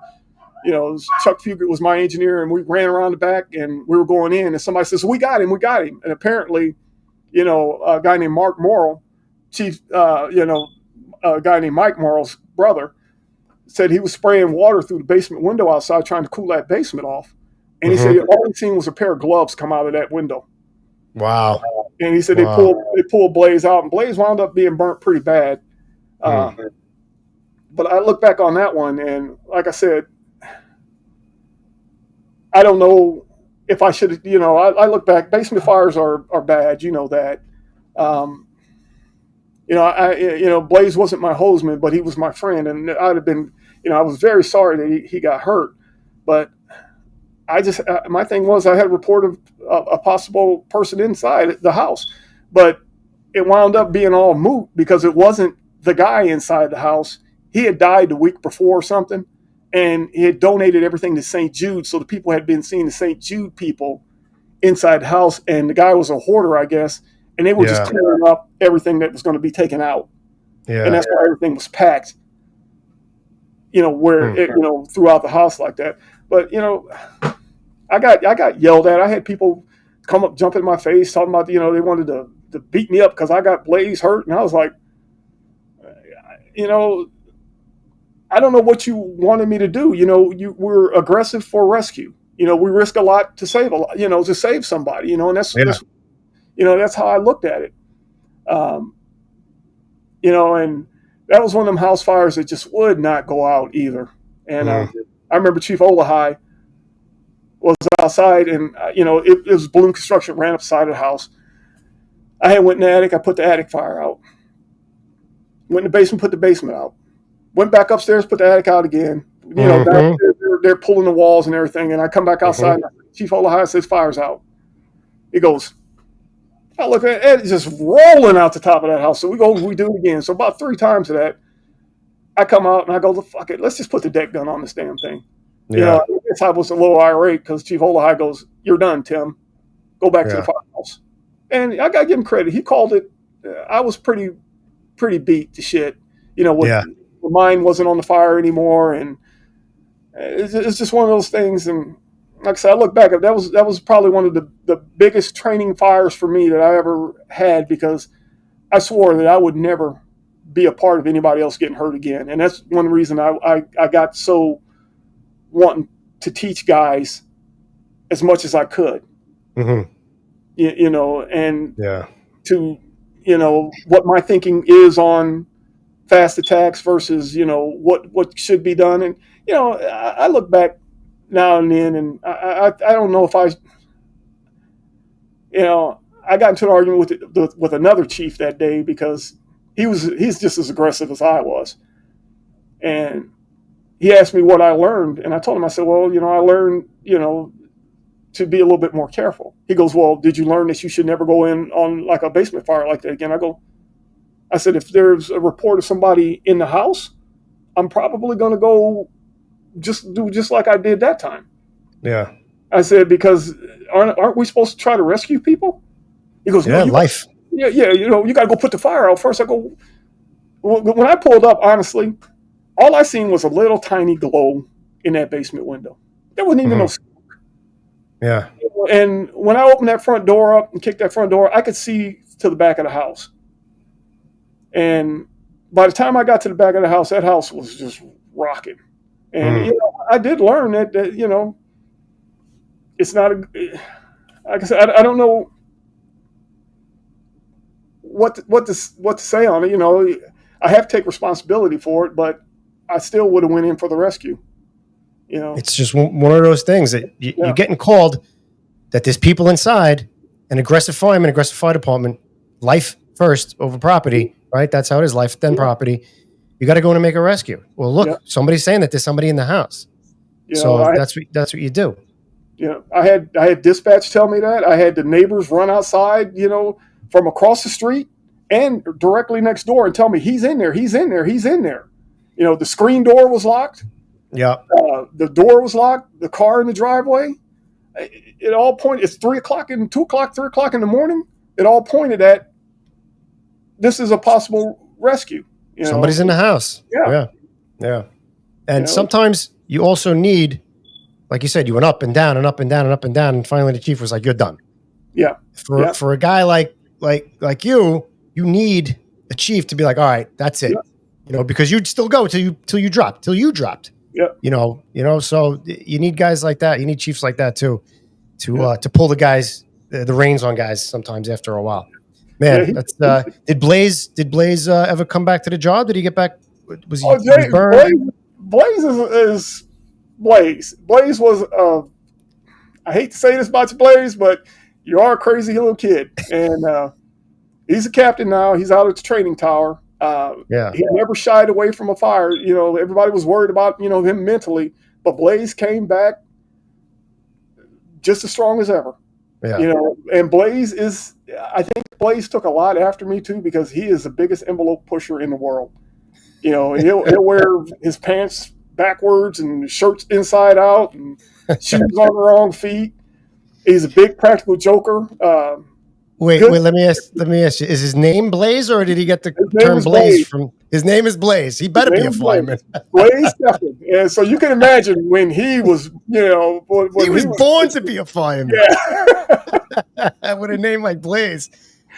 Chuck Fugert was my engineer, and we ran around the back, and we were going in, and somebody says, we got him. And apparently, a guy named Mark Morrill Chief, a guy named Mike Morrow's brother, said he was spraying water through the basement window outside trying to cool that basement off. And he said all he seen was a pair of gloves come out of that window. Wow. And he said they pulled Blaze out, and Blaze wound up being burnt pretty bad. But I look back on that one, and like I said, I don't know if I should, I look back, basement fires are bad, you know that. Blaze wasn't my hostman, but he was my friend, and I'd have been, I was very sorry that he got hurt. But I just, my thing was I had a report of a possible person inside the house, but it wound up being all moot because it wasn't the guy inside the house. He had died the week before or something, and he had donated everything to St. Jude. So the people had been seeing the St. Jude people inside the house, and the guy was a hoarder, I guess, and they were just clearing up everything that was going to be taken out. Yeah. And that's why everything was packed, throughout the house like that. But, I got yelled at. I had people come up, jump in my face, talking about, they wanted to beat me up because I got Blaze hurt. And I was like, I don't know what you wanted me to do. You were aggressive for rescue. We risk a lot to save to save somebody, and that's how I looked at it. And that was one of them house fires that just would not go out either. And I remember Chief Olahai was outside, and it was balloon construction, ran up the side of the house. I had went in the attic. I put the attic fire out. Went in the basement, put the basement out. Went back upstairs, put the attic out again. They're pulling the walls and everything. And I come back outside, and Chief Olahai says, "Fire's out." He goes, I look at it, it's just rolling out the top of that house. So we do it again. So about 3 times of that, I come out and I go, "Fuck it, let's just put the deck gun on this damn thing." Yeah. I guess I was a little irate because Chief Olahai goes, "You're done, Tim. Go back to the firehouse." And I got to give him credit. He called it. I was pretty beat to shit. The mine wasn't on the fire anymore, and it's just one of those things. And like I said, I look back at that was probably one of the biggest training fires for me that I ever had, because I swore that I would never be a part of anybody else getting hurt again. And that's one reason I got so wanting to teach guys as much as I could. And to what my thinking is on fast attacks versus what should be done. And I look back now and then, and I don't know if I got into an argument with another chief that day because he's just as aggressive as I was, and he asked me what I learned, and I told him, I said, well, I learned to be a little bit more careful. He goes, well, did you learn that you should never go in on like a basement fire like that again? I said, if there's a report of somebody in the house, I'm probably going to go do just like I did that time. Yeah. I said, because aren't we supposed to try to rescue people? He goes, no, life. You got to go put the fire out first. I go, when I pulled up, honestly, all I seen was a little tiny glow in that basement window. There wasn't even no smoke. Yeah. And when I opened that front door up and kicked that front door, I could see to the back of the house. And by the time I got to the back of the house, that house was just rocking. And I did learn that it's not like I said, I don't know what to say on it. I have to take responsibility for it, but I still would have went in for the rescue. It's just one of those things that you're getting called that there's people inside, an aggressive fireman, aggressive fire department, life first over property, right? That's how it is, life then property. You got to go in and make a rescue. Well, look, somebody's saying that there's somebody in the house. That's what you do. I had dispatch tell me that. I had the neighbors run outside, from across the street and directly next door and tell me he's in there. The screen door was locked. Yeah. The door was locked. The car in the driveway. It all pointed. It's 3 o'clock and 2 o'clock, 3 o'clock in the morning. It all pointed at this is a possible rescue. Somebody's in the house. Yeah. And sometimes you also need, like you said, you went up and down and up and down and up and down, and finally the chief was like, "You're done." Yeah. For a guy like you need a chief to be like, all right, that's it. Yeah. You know, because you'd still go till you dropped. Yeah. You know, so you need guys like that. You need chiefs like that too, to pull the guys, the reins on guys sometimes after a while. Man, that's did Blaze ever come back to the job? Did he get back? Was he burned? Blaze is Blaze. Blaze was I hate to say this about Blaze, but you are a crazy little kid, and he's a captain now. He's out at the training tower. He never shied away from a fire. You know, everybody was worried about him mentally, but Blaze came back just as strong as ever. Yeah. You know, and Blaze is. I think Blaze took a lot after me too, because he is the biggest envelope pusher in the world. You know, and he'll wear his pants backwards and shirts inside out and shoes on the wrong feet. He's a big practical joker. Wait, let me ask you: is his name Blaze, or did he get the term Blaze from? His name is Blaze. He better be a fireman. Blaze Stephan. And so you can imagine when he was, when he was born to be a fireman. Yeah. With a name like Blaze.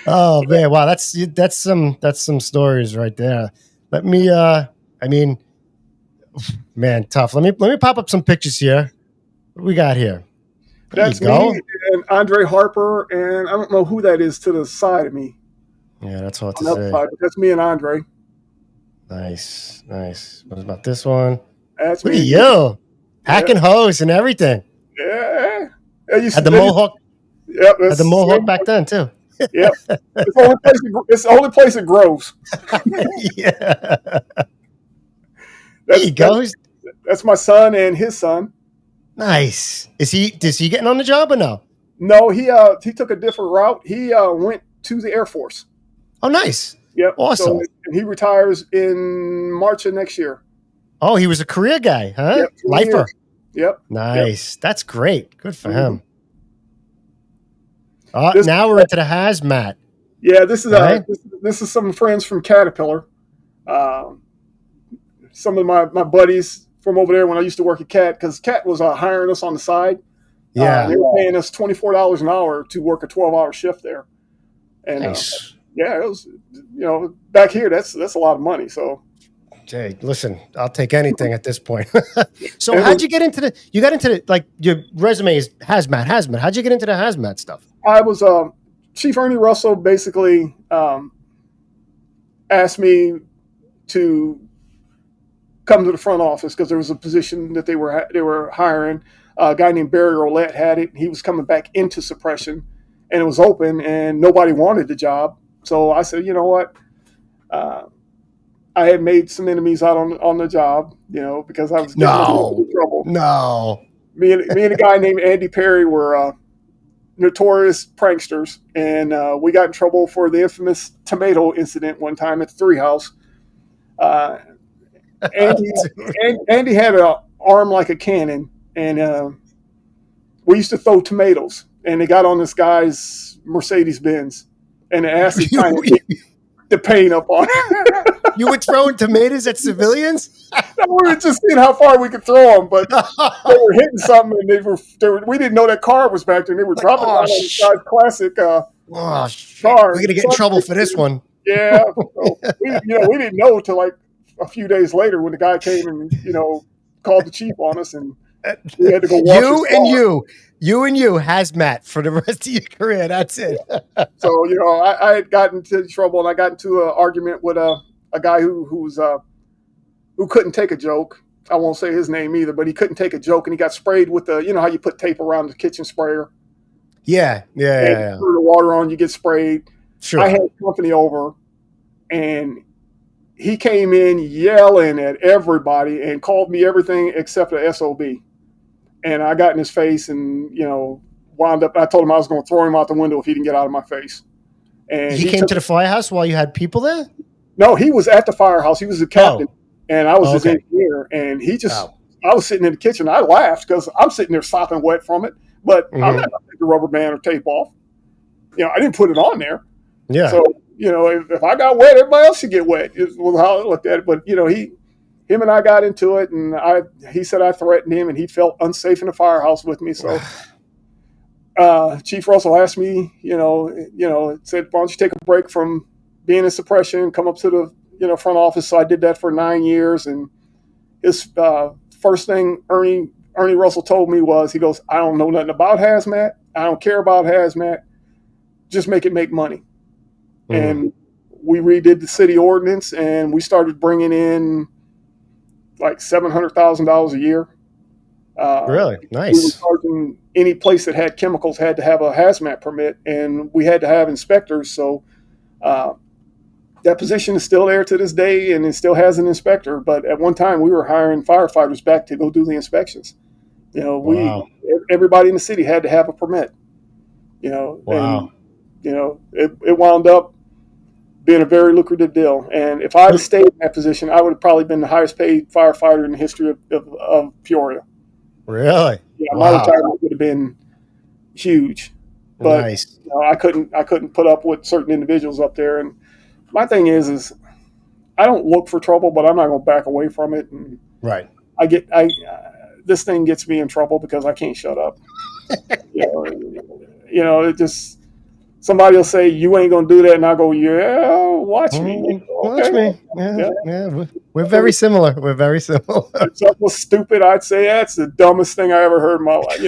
Oh man, wow, that's some stories right there. Let me, man, tough. Let me pop up some pictures here. What do we got here? That's me and Andre Harper, and I don't know who that is to the side of me. Yeah, that's hard to say. Side, that's me and Andre. Nice. What about this one? That's Look me. at you. Hacking hose and everything. Yeah. Had the mohawk. Yep. Had the mohawk back then, too. Yep. It's the only place it grows. Yeah. There you go. That's my son and his son. Nice. Is he getting on the job or no? No, he took a different route. He went to the Air Force. Oh, nice. Yep. Awesome. So, and he retires in March of next year. Oh, he was a career guy, huh? Yep, Lifer. Yep. Nice. Yep. That's great. Good for him. Now we're into the hazmat. Yeah, this is some friends from Caterpillar. Some of my buddies from over there when I used to work at Cat, because Cat was hiring us on the side. Yeah. They were paying us $24 an hour to work a 12-hour shift there. And nice. Yeah, it was, back here, that's a lot of money. So, Jay, listen, I'll take anything at this point. So how'd you get into like your resume is hazmat. How'd you get into the hazmat stuff? I was, Chief Ernie Russell basically asked me to come to the front office because there was a position that they were hiring. A guy named Barry Roulette had it. He was coming back into suppression, and it was open, and nobody wanted the job. So I said, you know what? I had made some enemies out on the job, because I was getting into trouble. No. Me and a guy named Andy Perry were notorious pranksters, and we got in trouble for the infamous tomato incident one time at the Three House. Andy had an arm like a cannon, and we used to throw tomatoes, and they got on this guy's Mercedes-Benz, and the acid kind of hit the paint up on it. You were throwing tomatoes at civilians? No, we were just seeing how far we could throw them, but they were hitting something, and they were. We didn't know that car was back there. And they were dropping on this guy's classic car. We're gonna get in trouble for this one. Yeah, so we didn't know till like a few days later when the guy came and called the chief on us, and we had to go wash you and you hazmat for the rest of your career. That's it. So I had gotten into trouble, and I got into an argument with a guy who couldn't take a joke. I won't say his name either, but he couldn't take a joke, and he got sprayed with the how you put tape around the kitchen sprayer. Yeah. Throw the water on, you get sprayed. Sure. I had company over, and he came in yelling at everybody and called me everything except a SOB. And I got in his face and, wound up. I told him I was going to throw him out the window if he didn't get out of my face. And he came to the firehouse while you had people there? No, he was at the firehouse. He was the captain, and I was his engineer. And he just, I was sitting in the kitchen. I laughed because I'm sitting there sopping wet from it, but I'm not going to take the rubber band or tape off. I didn't put it on there. Yeah. So, if I got wet, everybody else should get wet. Was how I looked at it. But, him and I got into it, and he said I threatened him, and he felt unsafe in the firehouse with me. So Chief Russell asked me, said, why don't you take a break from being in suppression, come up to the front office. So I did that for 9 years, and his first thing Ernie Russell told me was, he goes, I don't know nothing about hazmat. I don't care about hazmat. Just make it make money. And we redid the city ordinance, and we started bringing in like $700,000 a year. Really nice. We were charging, any place that had chemicals had to have a hazmat permit, and we had to have inspectors. So that position is still there to this day, and it still has an inspector. But at one time, we were hiring firefighters back to go do the inspections. Everybody in the city had to have a permit. And it wound up being a very lucrative deal. And if I had stayed in that position, I would have probably been the highest paid firefighter in the history of Peoria. Really? Yeah, my retirement would have been huge. But nice. I couldn't put up with certain individuals up there. And my thing is I don't look for trouble, but I'm not going to back away from it. And right. This thing gets me in trouble because I can't shut up. It just, somebody will say, you ain't going to do that. And I go, yeah, watch me. Watch me. Yeah. We're very similar. If something was stupid, I'd say that's the dumbest thing I ever heard in my life,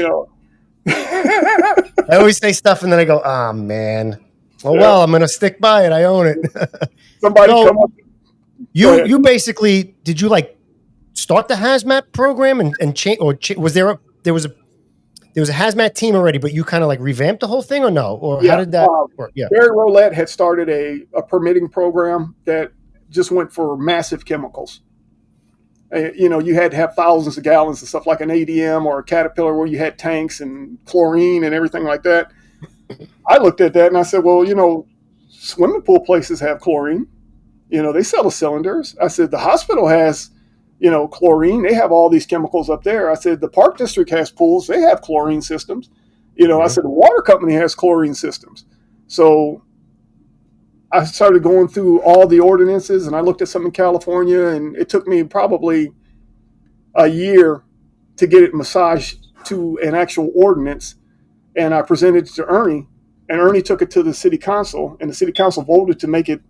I always say stuff and then I go, oh, man. Well, I'm going to stick by it. I own it. Somebody come up. You basically, did you like start the hazmat program and change, or was there was a hazmat team already, but you kind of like revamped the whole thing, or no? Or how did that work? Yeah. Barry Roulette had started a permitting program that just went for massive chemicals. You had to have thousands of gallons of stuff like an ADM or a Caterpillar, where you had tanks and chlorine and everything like that. I looked at that and I said, well, swimming pool places have chlorine. They sell the cylinders. I said, the hospital has, chlorine. They have all these chemicals up there. I said, the park district has pools. They have chlorine systems. I said, the water company has chlorine systems. So I started going through all the ordinances, and I looked at some in California, and it took me probably a year to get it massaged to an actual ordinance. And I presented it to Ernie, and Ernie took it to the city council, and the city council voted to make it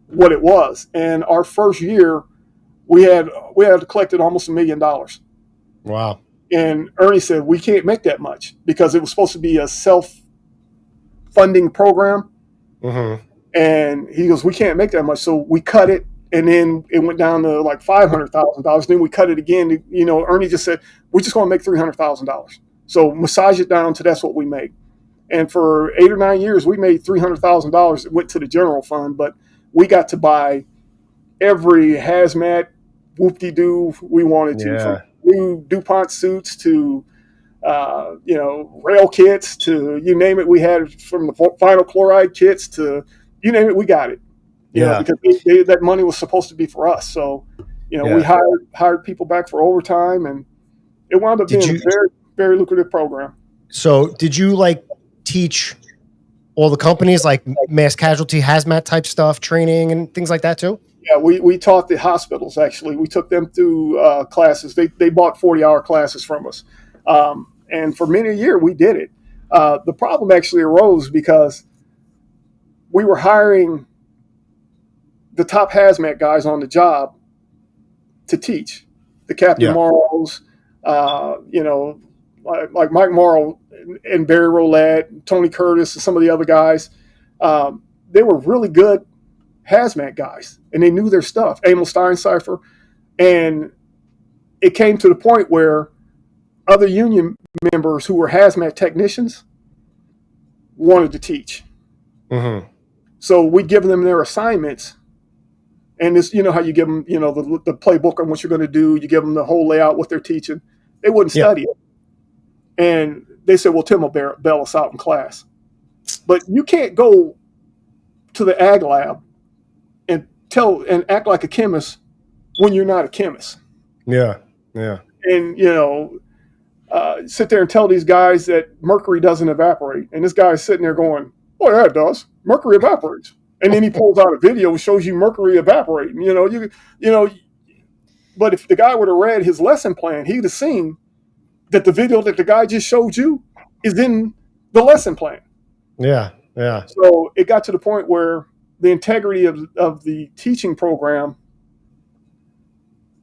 what it was. And our first year, we had collected almost $1 million. Wow. And Ernie said, we can't make that much, because it was supposed to be a self-funding program. Mm-hmm. And he goes, we can't make that much. So we cut it, and then it went down to like $500,000. Then we cut it again. Ernie just said, we're just going to make $300,000. So massage it down to that's what we make. And for 8 or 9 years, we made $300,000. It went to the general fund, but we got to buy every hazmat whoop-de-doo we wanted to, from new DuPont suits to rail kits to you name it. We had, from the vinyl chloride kits to you name it, we got it. Because that money was supposed to be for us. So we hired people back for overtime, and it wound up being a very, very lucrative program. So did you like teach all the companies like mass casualty hazmat type stuff, training and things like that too? Yeah, we taught the hospitals, actually. We took them through classes. They bought 40-hour classes from us. And for many a year, we did it. The problem actually arose because we were hiring the top hazmat guys on the job to teach. The Captain Morrows, like Mike Morrow and Barry Roulette, Tony Curtis, and some of the other guys. They were really good hazmat guys, and they knew their stuff. Emil Steincypher. And it came to the point where other union members who were hazmat technicians wanted to teach. Mm-hmm. So we give them their assignments, and this, how you give them, the playbook on what you're going to do. You give them the whole layout, what they're teaching. They wouldn't study it. And they said, well, Tim will bail us out in class. But you can't go to the ag lab and act like a chemist when you're not a chemist. Yeah. And, sit there and tell these guys that mercury doesn't evaporate. And this guy's sitting there going, oh, yeah, it does. Mercury evaporates. And then he pulls out a video and shows you mercury evaporating. But if the guy would have read his lesson plan, he'd have seen that the video that the guy just showed you is in the lesson plan. Yeah. So it got to the point where the integrity of the teaching program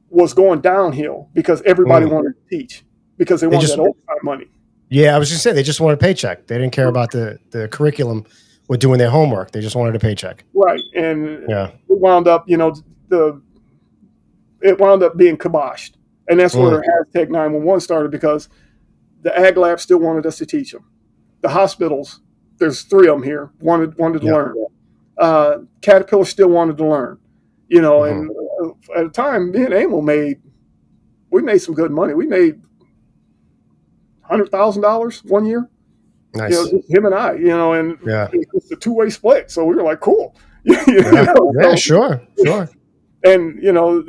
was going downhill because everybody wanted to teach because they wanted that overtime money. Yeah, I was just saying they just wanted a paycheck. They didn't care about the curriculum or doing their homework. They just wanted a paycheck. Right, and yeah, it wound up, it wound up being kiboshed, and that's where Hashtag 911 started because the ag lab still wanted us to teach them. The hospitals, there's 3 of them here, wanted to learn. Caterpillar still wanted to learn, and at the time, me and Emil made some good money. We made $100,000 one year. Nice. Him and I, and it's a 2-way split. So we were like, cool. Sure. And,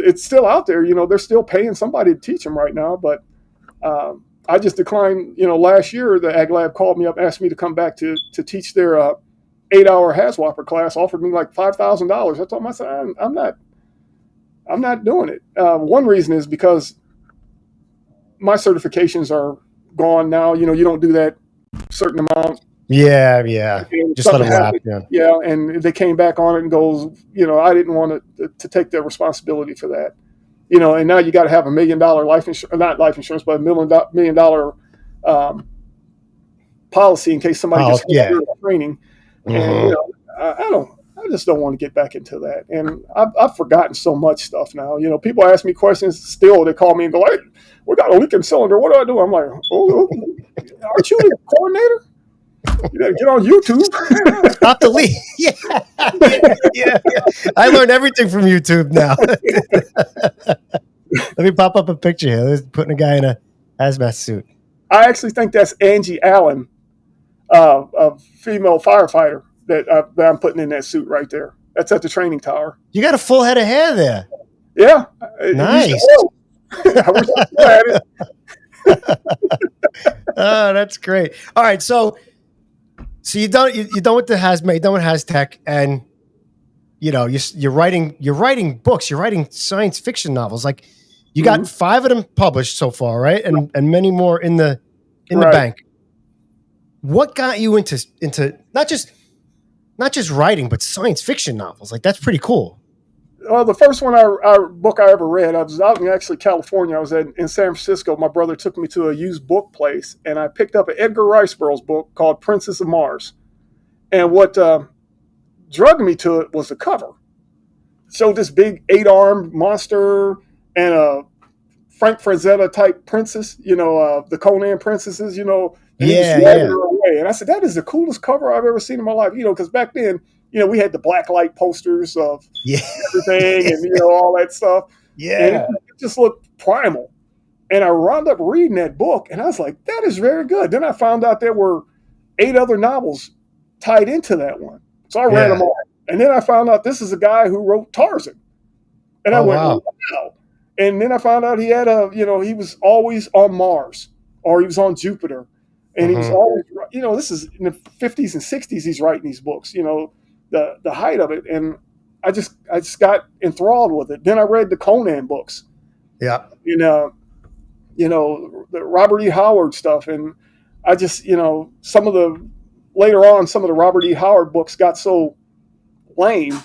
it's still out there. They're still paying somebody to teach them right now. But I just declined, last year, the Ag Lab called me up, asked me to come back to teach their 8-hour Hazmat class, offered me like $5,000. I told them, I said, I'm not doing it. One reason is because my certifications are gone now. You don't do that certain amount. Yeah. Just let them lap. Yeah, and they came back on it and goes, I didn't want to take the responsibility for that. And now you got to have $1 million life insurance, not life insurance, but $1 million policy in case somebody gets hurt in training. And I just don't want to get back into that. And I've forgotten so much stuff now. People ask me questions still. They call me and go, "Hey, we got a leaking cylinder. What do I do?" I'm like, "Oh, aren't you the coordinator? You got to get on YouTube." Stop the leak. Yeah. I learned everything from YouTube now. Let me pop up a picture here. There's putting a guy in a hazmat suit. I actually think that's Angie Allen, a female firefighter that I'm putting in that suit right there. That's at the training tower. You got a full head of hair there. Yeah. Nice. I wish I had it. Oh, that's great. All right, so you're done with the hazmat, you're done with Haztech, and you're writing books, you're writing science fiction novels. Like you got 5 of them published so far, right? And many more in the bank. What got you into not just writing, but science fiction novels? Like that's pretty cool. Well, the first book I ever read, I was out in actually California. I was in San Francisco. My brother took me to a used book place, and I picked up an Edgar Rice Burroughs book called Princess of Mars. And what drug me to it was the cover. It showed this big 8-armed monster and a Frank Frazetta type princess, the Conan princesses, and he was dragging her away. And I said, that is the coolest cover I've ever seen in my life, because back then, we had the black light posters of everything and, all that stuff. Yeah. And it just looked primal. And I wound up reading that book, and I was like, that is very good. Then I found out there were 8 other novels tied into that one. So I read them all. And then I found out this is a guy who wrote Tarzan. And I went, wow. And then I found out he had he was always on Mars or he was on Jupiter. And he was always, this is in the 50s and 60s he's writing these books, the height of it. And I just got enthralled with it. Then I read the Conan books. Yeah. The Robert E. Howard stuff. And I just, some of the Robert E. Howard books got so lame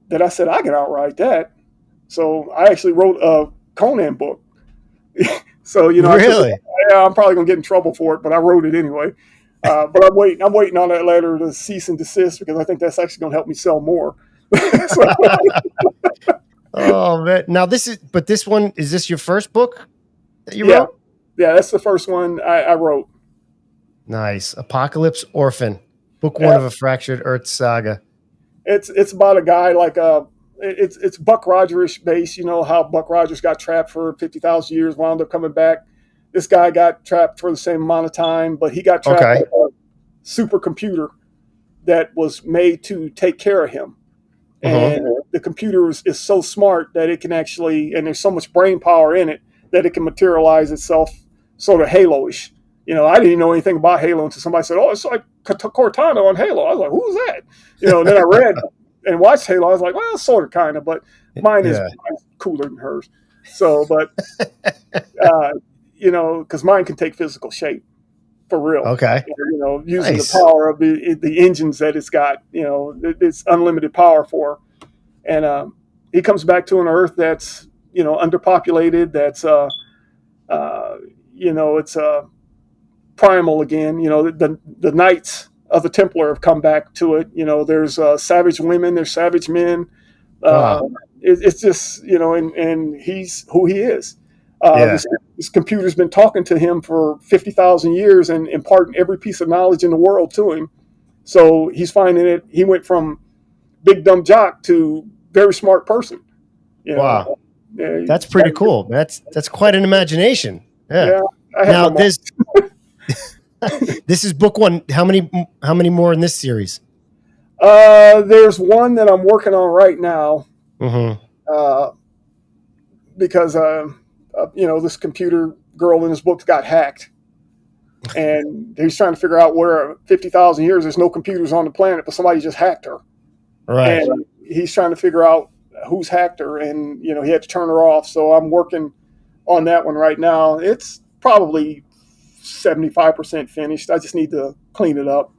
that I said, I can outright that. So I actually wrote a Conan book. So, really? I'm probably going to get in trouble for it, but I wrote it anyway. But I'm waiting on that letter to cease and desist because I think that's actually going to help me sell more. Oh, man. Now is this your first book that you wrote? Yeah, that's the first one I wrote. Nice. Apocalypse Orphan, book 1 of a Fractured Earth saga. It's about a guy like it's Buck Rogers-ish base. You know how Buck Rogers got trapped for 50,000 years, wound up coming back. This guy got trapped for the same amount of time, but he got trapped by a supercomputer that was made to take care of him. And the computer is so smart that it can actually, and there's so much brain power in it that it can materialize itself sort of Halo-ish. I didn't even know anything about Halo until somebody said, "Oh, it's like Cortana on Halo." I was like, "Who's that?" And then I read and watched Halo. I was like, "Well, sort of, kind of, but mine's cooler than hers." So, but because mine can take physical shape. for real. Okay. You know, using Nice. the power of the engines that it's got. You know, it's unlimited power for. And he comes back to an Earth that's, you know, underpopulated. That's you know, it's primal again. You know, the knights of the Templar have come back to it. You know, there's savage women, there's savage men. Wow. It's just, you know, and he's who he is. Yeah. This computer's been talking to him for 50,000 years and imparting every piece of knowledge in the world to him. So he's finding it. He went from big dumb jock to very smart person. You know? Wow. Yeah, That's pretty cool. That's quite an imagination. Yeah. Yeah, I have Now no this this is book one. How many more in this series? There's one that I'm working on right now. Mm-hmm. Because you know, this computer girl in his books got hacked, and he's trying to figure out where 50,000 years there's no computers on the planet, but somebody just hacked her. Right. And he's trying to figure out who's hacked her, and you know, he had to turn her off. So I'm working on that one right now. It's probably 75% finished. I just need to clean it up.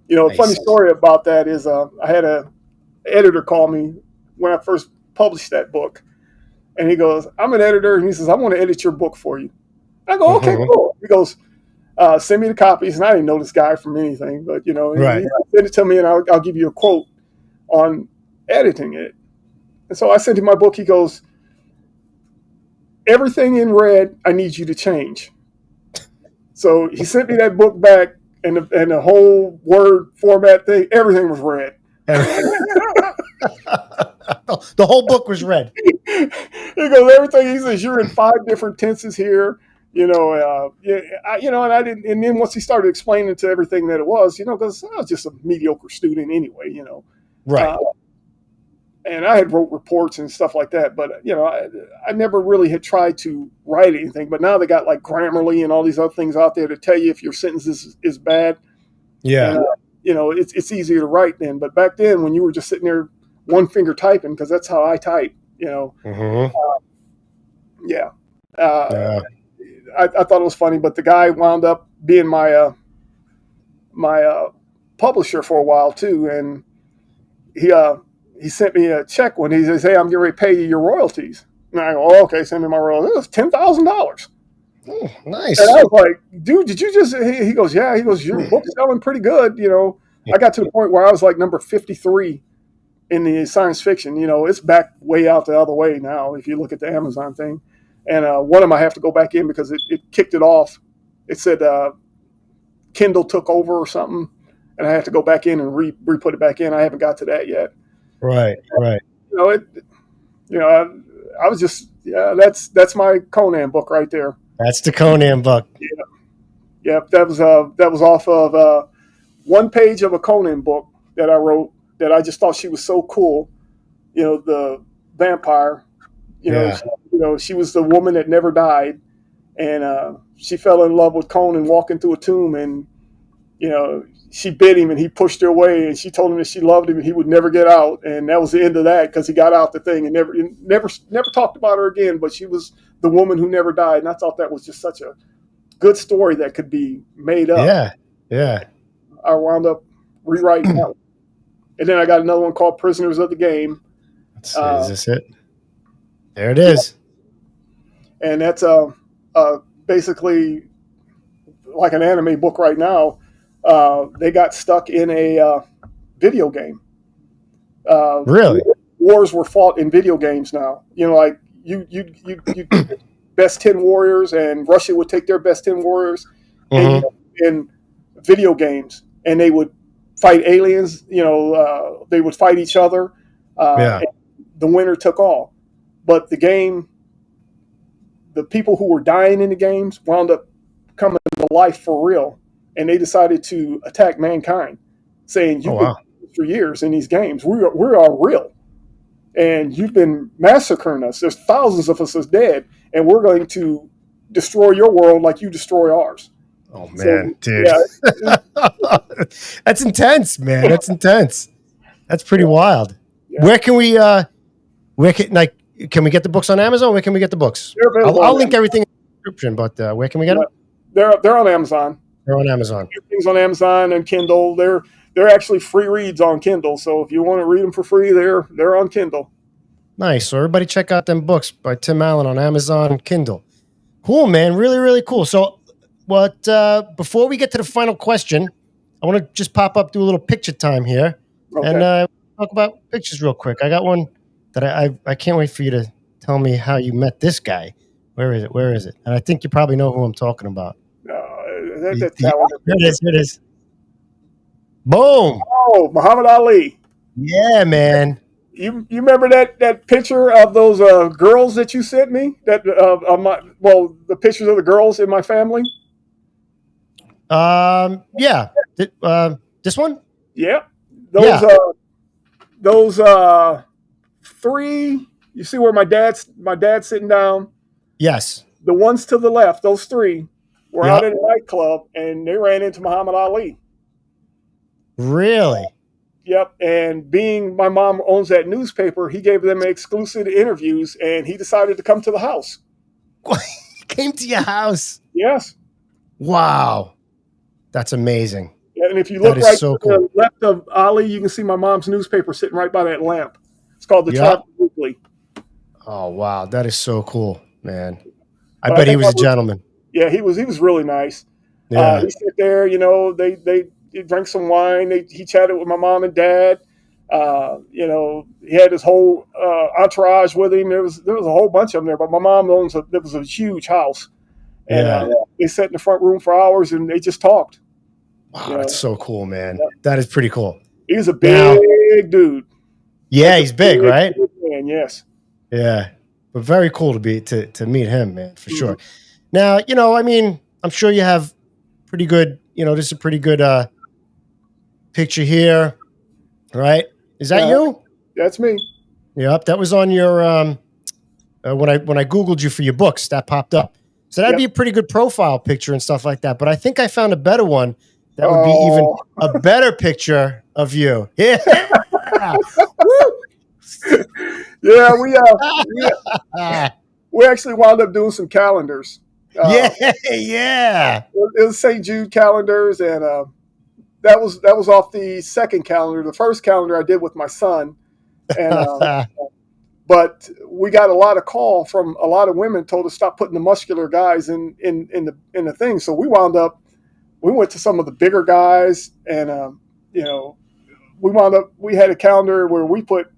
You know, Nice. a funny story about that is I had a editor call me when I first published that book. And he goes, I'm an editor. And he says, I want to edit your book for you. I go, okay, cool. He goes, send me the copies. And I didn't know this guy from anything. But, you know, Right. he send it to me and I'll give you a quote on editing it. And so I sent him my book. He goes, everything in red, I need you to change. So he sent me that book back, and the whole Word format thing, everything was red. The whole book was red. He goes, everything. He says, you're in 5 different tenses here. You know, you know, and I didn't. And then once he started explaining to everything that it was, you know, because I was just a mediocre student anyway, you know. Right. And I had wrote reports and stuff like that, but you know, I never really had tried to write anything. But now they got like Grammarly and all these other things out there to tell you if your sentence is bad. Yeah. And, you know, it's easier to write then. But back then, when you were just sitting there, one finger typing, because that's how I type. You know. Mm-hmm. Yeah. Yeah. I thought it was funny, but the guy wound up being my publisher for a while too, and he sent me a check when he says, "Hey, I'm getting ready to pay you your royalties." And I go, "Oh, okay, send me my royalties." It was $10,000. Oh, nice. And I was like, "Dude, did you just?" He goes, "Yeah." He goes, "Your book's selling pretty good." You know, I got to the point where I was like number 53 in the science fiction. You know, it's back way out the other way now. If you look at the Amazon thing. And one of them I have to go back in because it kicked it off. It said Kindle took over or something, and I have to go back in and re-put it back in. I haven't got to that yet. Right. Right. You know, I was just, yeah, that's my Conan book right there. That's the Conan book. Yeah, that was off of one page of a Conan book that I wrote that I just thought she was so cool. You know, the vampire. You know, she was the woman that never died, and she fell in love with Conan walking through a tomb, and you know, she bit him, and he pushed her away, and she told him that she loved him, and he would never get out, and that was the end of that because he got out the thing and never talked about her again. But she was the woman who never died, and I thought that was just such a good story that could be made up. Yeah, yeah. I wound up rewriting that one, and then I got another one called Prisoners of the Game. Let's see, is this it? There it is. And that's basically like an anime book right now. They got stuck in a video game. Really? Wars were fought in video games now. You know, like you best 10 warriors, and Russia would take their best 10 warriors in video games, and they would fight aliens. You know, they would fight each other. And the winner took all. But the game, the people who were dying in the games wound up coming to life for real, and they decided to attack mankind, saying, "You've been for years in these games. We are real, and you've been massacring us. There's thousands of us as dead, and we're going to destroy your world like you destroy ours." Oh man, so, dude, that's intense, man. That's intense. That's pretty wild. Yeah. Where can we can we get the books on Amazon? Where can we get the books? I'll link everything in the description, but where can we get them? They're on Amazon. They're on Amazon. Everything's on Amazon and Kindle. They're actually free reads on Kindle. So if you want to read them for free, they're on Kindle. Nice. So everybody check out them books by Tim Allen on Amazon and Kindle. Cool, man. Really, really cool. So before we get to the final question, I want to just pop up, do a little picture time here, and talk about pictures real quick. I got one that I can't wait for you to tell me how you met this guy. Where is it? Where is it? And I think you probably know who I'm talking about. That's Here it is. Here it is. Boom. Oh, Muhammad Ali. Yeah, man. You remember that picture of those girls that you sent me? That the pictures of the girls in my family. Yeah. This one. Yeah. Those three. You see where my dad's sitting down. Yes. The ones to the left, those three, were out at a nightclub, and they ran into Muhammad Ali. Really? Yep. And being my mom owns that newspaper, he gave them exclusive interviews, and he decided to come to the house. He came to your house? Yes. Wow. That's amazing. Yeah, and if you look right to the left of Ali, you can see my mom's newspaper sitting right by that lamp. It's called the Traffic Weekly. Oh, wow. That is so cool, man. I bet he was a gentleman. Yeah, he was really nice. Yeah. He sat there, they drank some wine. He chatted with my mom and dad. He had his whole entourage with him. There was a whole bunch of them there, but my mom there was a huge house. And they sat in the front room for hours and they just talked. Wow, that's so cool, man. Yeah. That is pretty cool. He's a big dude. Yeah, he's big, right? Man, yes. Yeah. But very cool to meet him, man, for sure. Now, I'm sure you have pretty good, this is a pretty good picture here, right? Is that you? That's me. Yep, that was on your when I Googled you for your books, that popped up. So that'd be a pretty good profile picture and stuff like that. But I think I found a better one that would be even a better picture of you. Yeah. Yeah, we actually wound up doing some calendars. Yeah. It was St. Jude calendars, and that was off the second calendar. The first calendar I did with my son, and but we got a lot of call from a lot of women told us stop putting the muscular guys in the thing. So we went to some of the bigger guys, and we had a calendar where we put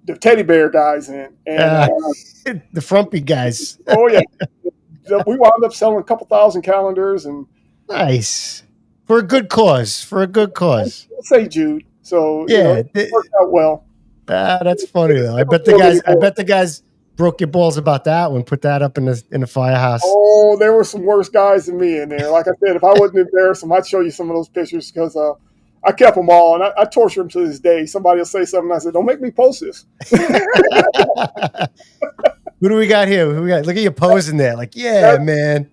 the teddy bear guys in, and the frumpy guys. Oh yeah, we wound up selling a couple thousand calendars, and nice for a good cause. Let's say Jude. So it worked out well. That's funny though. I bet the guys broke your balls about that one. Put that up in the firehouse. Oh, there were some worse guys than me in there. Like I said, if I wasn't embarrassed them, I'd show you some of those pictures because I kept them all, and I torture them to this day. Somebody will say something, and I said, "Don't make me post this." Who do we got here? Look at you posing there. Like, man.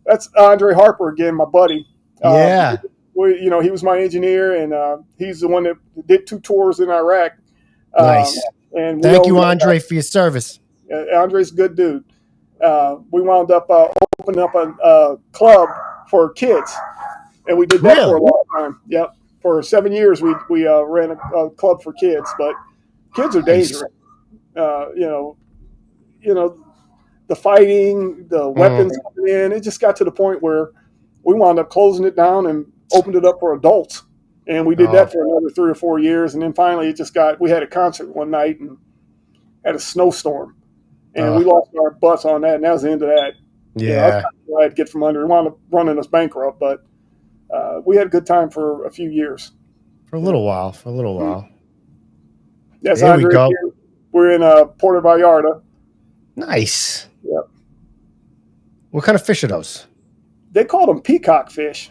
That's Andre Harper again, my buddy. Yeah. He was my engineer, and he's the one that did 2 tours in Iraq. Nice. And thank you, Andre, for your service. Andre's a good dude. We wound up opening up a club for kids, and we did that for a long time. Yep. For 7 years, we ran a club for kids, but kids are dangerous. The fighting, the weapons coming in. It just got to the point where we wound up closing it down and opened it up for adults. And we did that for another 3 or 4 years. And then finally we had a concert one night and had a snowstorm. And we lost our butts on that. And that was the end of that. Yeah. I had to get from under. It wound up running us bankrupt. But we had a good time for a few years. For a little while. Yes, there we go. We're in Puerto Vallarta. Nice. Yep. What kind of fish are those? They called them peacock fish.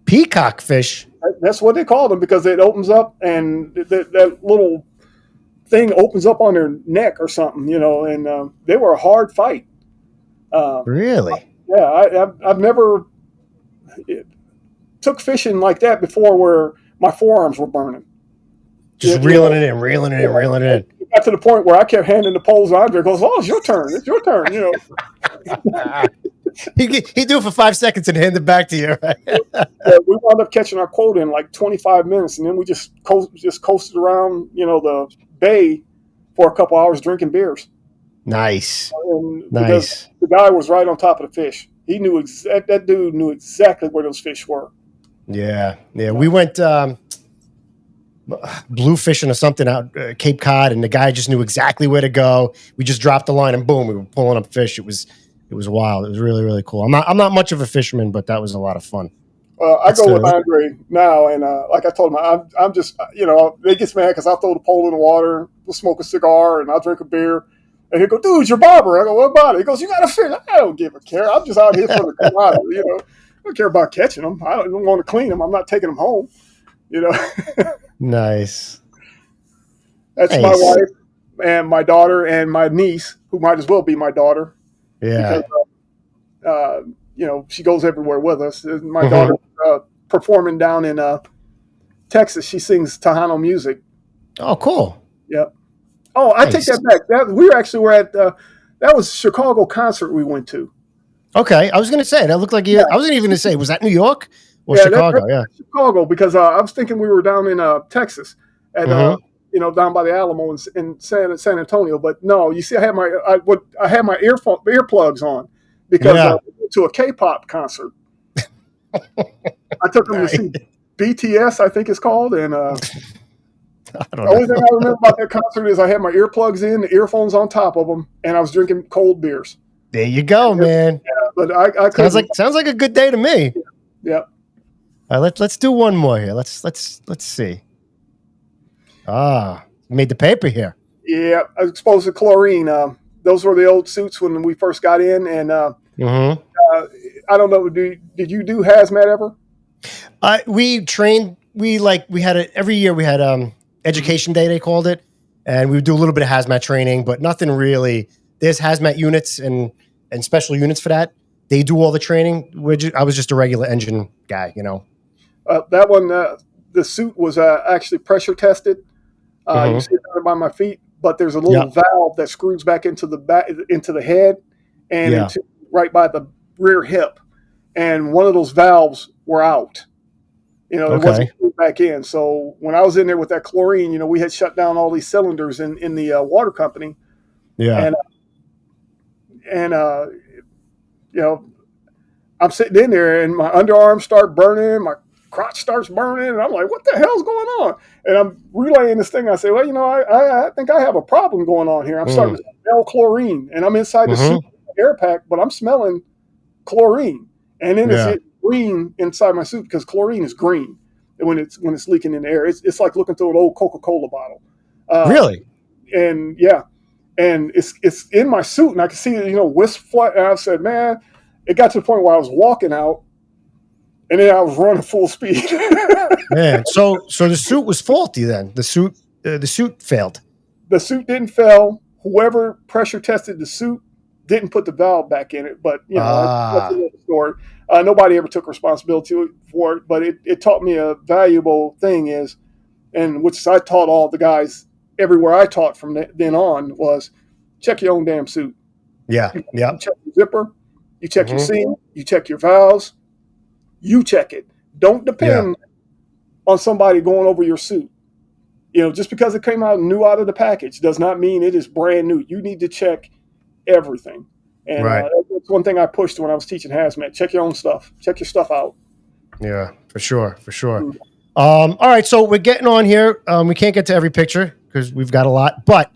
Peacock fish? That's what they called them because it opens up and that little thing opens up on their neck or something, and they were a hard fight. Really? Yeah, I've never took fishing like that before where my forearms were burning. Just reeling it in. It got to the point where I kept handing the poles to Andre. Goes, "Oh, it's your turn. It's your turn." He do it for 5 seconds and hand it back to you. Right? Yeah, we wound up catching our quota in like 25 minutes, and then we just coasted around, the bay for a couple hours drinking beers. Nice, And because nice. the guy was right on top of the fish, he knew that dude knew exactly where those fish were. Yeah. We went blue fishing or something out Cape Cod, and the guy just knew exactly where to go. We just dropped the line, and boom, we were pulling up fish. It was wild. It was really, really cool. I'm not much of a fisherman, but that was a lot of fun. I go with Andre now, and like I told him, I'm just, they get mad because I throw the pole in the water, we'll smoke a cigar, and I'll drink a beer. And he'll go, dude, you're Barber. I go, what about it? He goes, you got to fish. I don't give a care. I'm just out here for the commodity, I don't care about catching them. I don't want to clean them. I'm not taking them home, Nice. That's nice. My wife and my daughter and my niece, who might as well be my daughter. Yeah. Because, she goes everywhere with us. My daughter performing down in Texas. She sings Tejano music. Oh, cool. Yep. Oh, I take that back. We were at that was a Chicago concert we went to. Okay, I was going to say that looked like I wasn't even going to say, was that New York or Chicago? Chicago, because I was thinking we were down in Texas at down by the Alamo in San Antonio. But no, you see, I had my earplugs on because I went to a K-pop concert. I took them to see BTS, I think it's called, and the only thing I remember about that concert is I had my earplugs in, the earphones on top of them, and I was drinking cold beers. There you go, man. Yeah, but I sounds like a good day to me. Yeah. Let's do one more here. Let's see. Made the paper here. Yeah, I was exposed to chlorine. Those were the old suits when we first got in, and I don't know. Did you do hazmat ever? We trained. We had it every year. We had education day, they called it, and we would do a little bit of hazmat training, but nothing really. There's hazmat units and special units for that. They do all the training. I was just a regular engine guy, That one, the suit was actually pressure tested. You see it by my feet, but there's a little valve that screws back into the head and right by the rear hip, and one of those valves were out. It wasn't screwed back in. So when I was in there with that chlorine, we had shut down all these cylinders in the water company. Yeah. And I'm sitting in there, and my underarms start burning, my crotch starts burning, and I'm like, what the hell's going on? And I'm relaying this thing. I say, well, I think I have a problem going on here. I'm starting to smell chlorine, and I'm inside the suit air pack, but I'm smelling chlorine. And then it's green inside my suit because chlorine is green when it's leaking in the air. It's like looking through an old Coca-Cola bottle. Really? And and it's in my suit, and I can see it, wisp fly. And I said, man, it got to the point where I was walking out, and then I was running full speed. Man, so the suit was faulty then. The suit failed. The suit didn't fail. Whoever pressure tested the suit didn't put the valve back in it, but that's another story. Nobody ever took responsibility for it, but it taught me a valuable thing which I taught all the guys everywhere I taught from then on was check your own damn suit. Yeah. Yeah. You check your zipper, you check your seam, you check your valves, you check it. Don't depend on somebody going over your suit. Just because it came out new out of the package does not mean it is brand new. You need to check everything. And that's one thing I pushed when I was teaching hazmat. Check your own stuff. Check your stuff out. Yeah, for sure. All right, so we're getting on here. We can't get to every picture because we've got a lot, but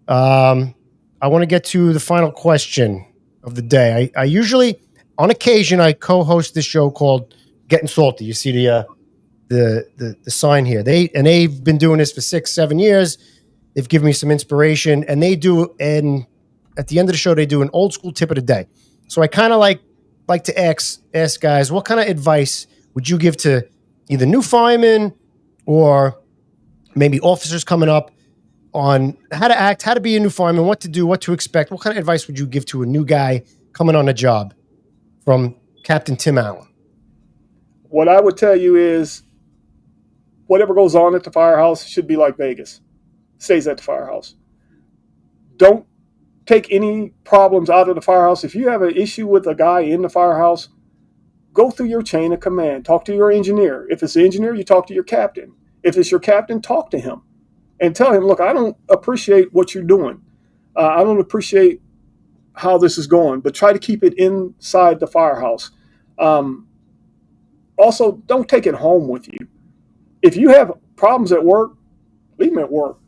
I want to get to the final question of the day. I usually, on occasion, I co-host this show called Getting Salty. You see the sign here. They've been doing this for 6-7 years. They've given me some inspiration, and they do. And at the end of the show, they do an old school tip of the day. So I kind of like to ask guys, what kind of advice would you give to either new firemen or maybe officers coming up on how to act, how to be a new fireman, what to do, what to expect? What kind of advice would you give to a new guy coming on a job from Captain Tim Allen? What I would tell you is whatever goes on at the firehouse should be like Vegas. Stays at the firehouse. Don't take any problems out of the firehouse. If you have an issue with a guy in the firehouse, go through your chain of command. Talk to your engineer. If it's the engineer, you talk to your captain. If it's your captain, talk to him and tell him, look, I don't appreciate what you're doing. I don't appreciate how this is going, but try to keep it inside the firehouse. Also, don't take it home with you. If you have problems at work, leave them at work.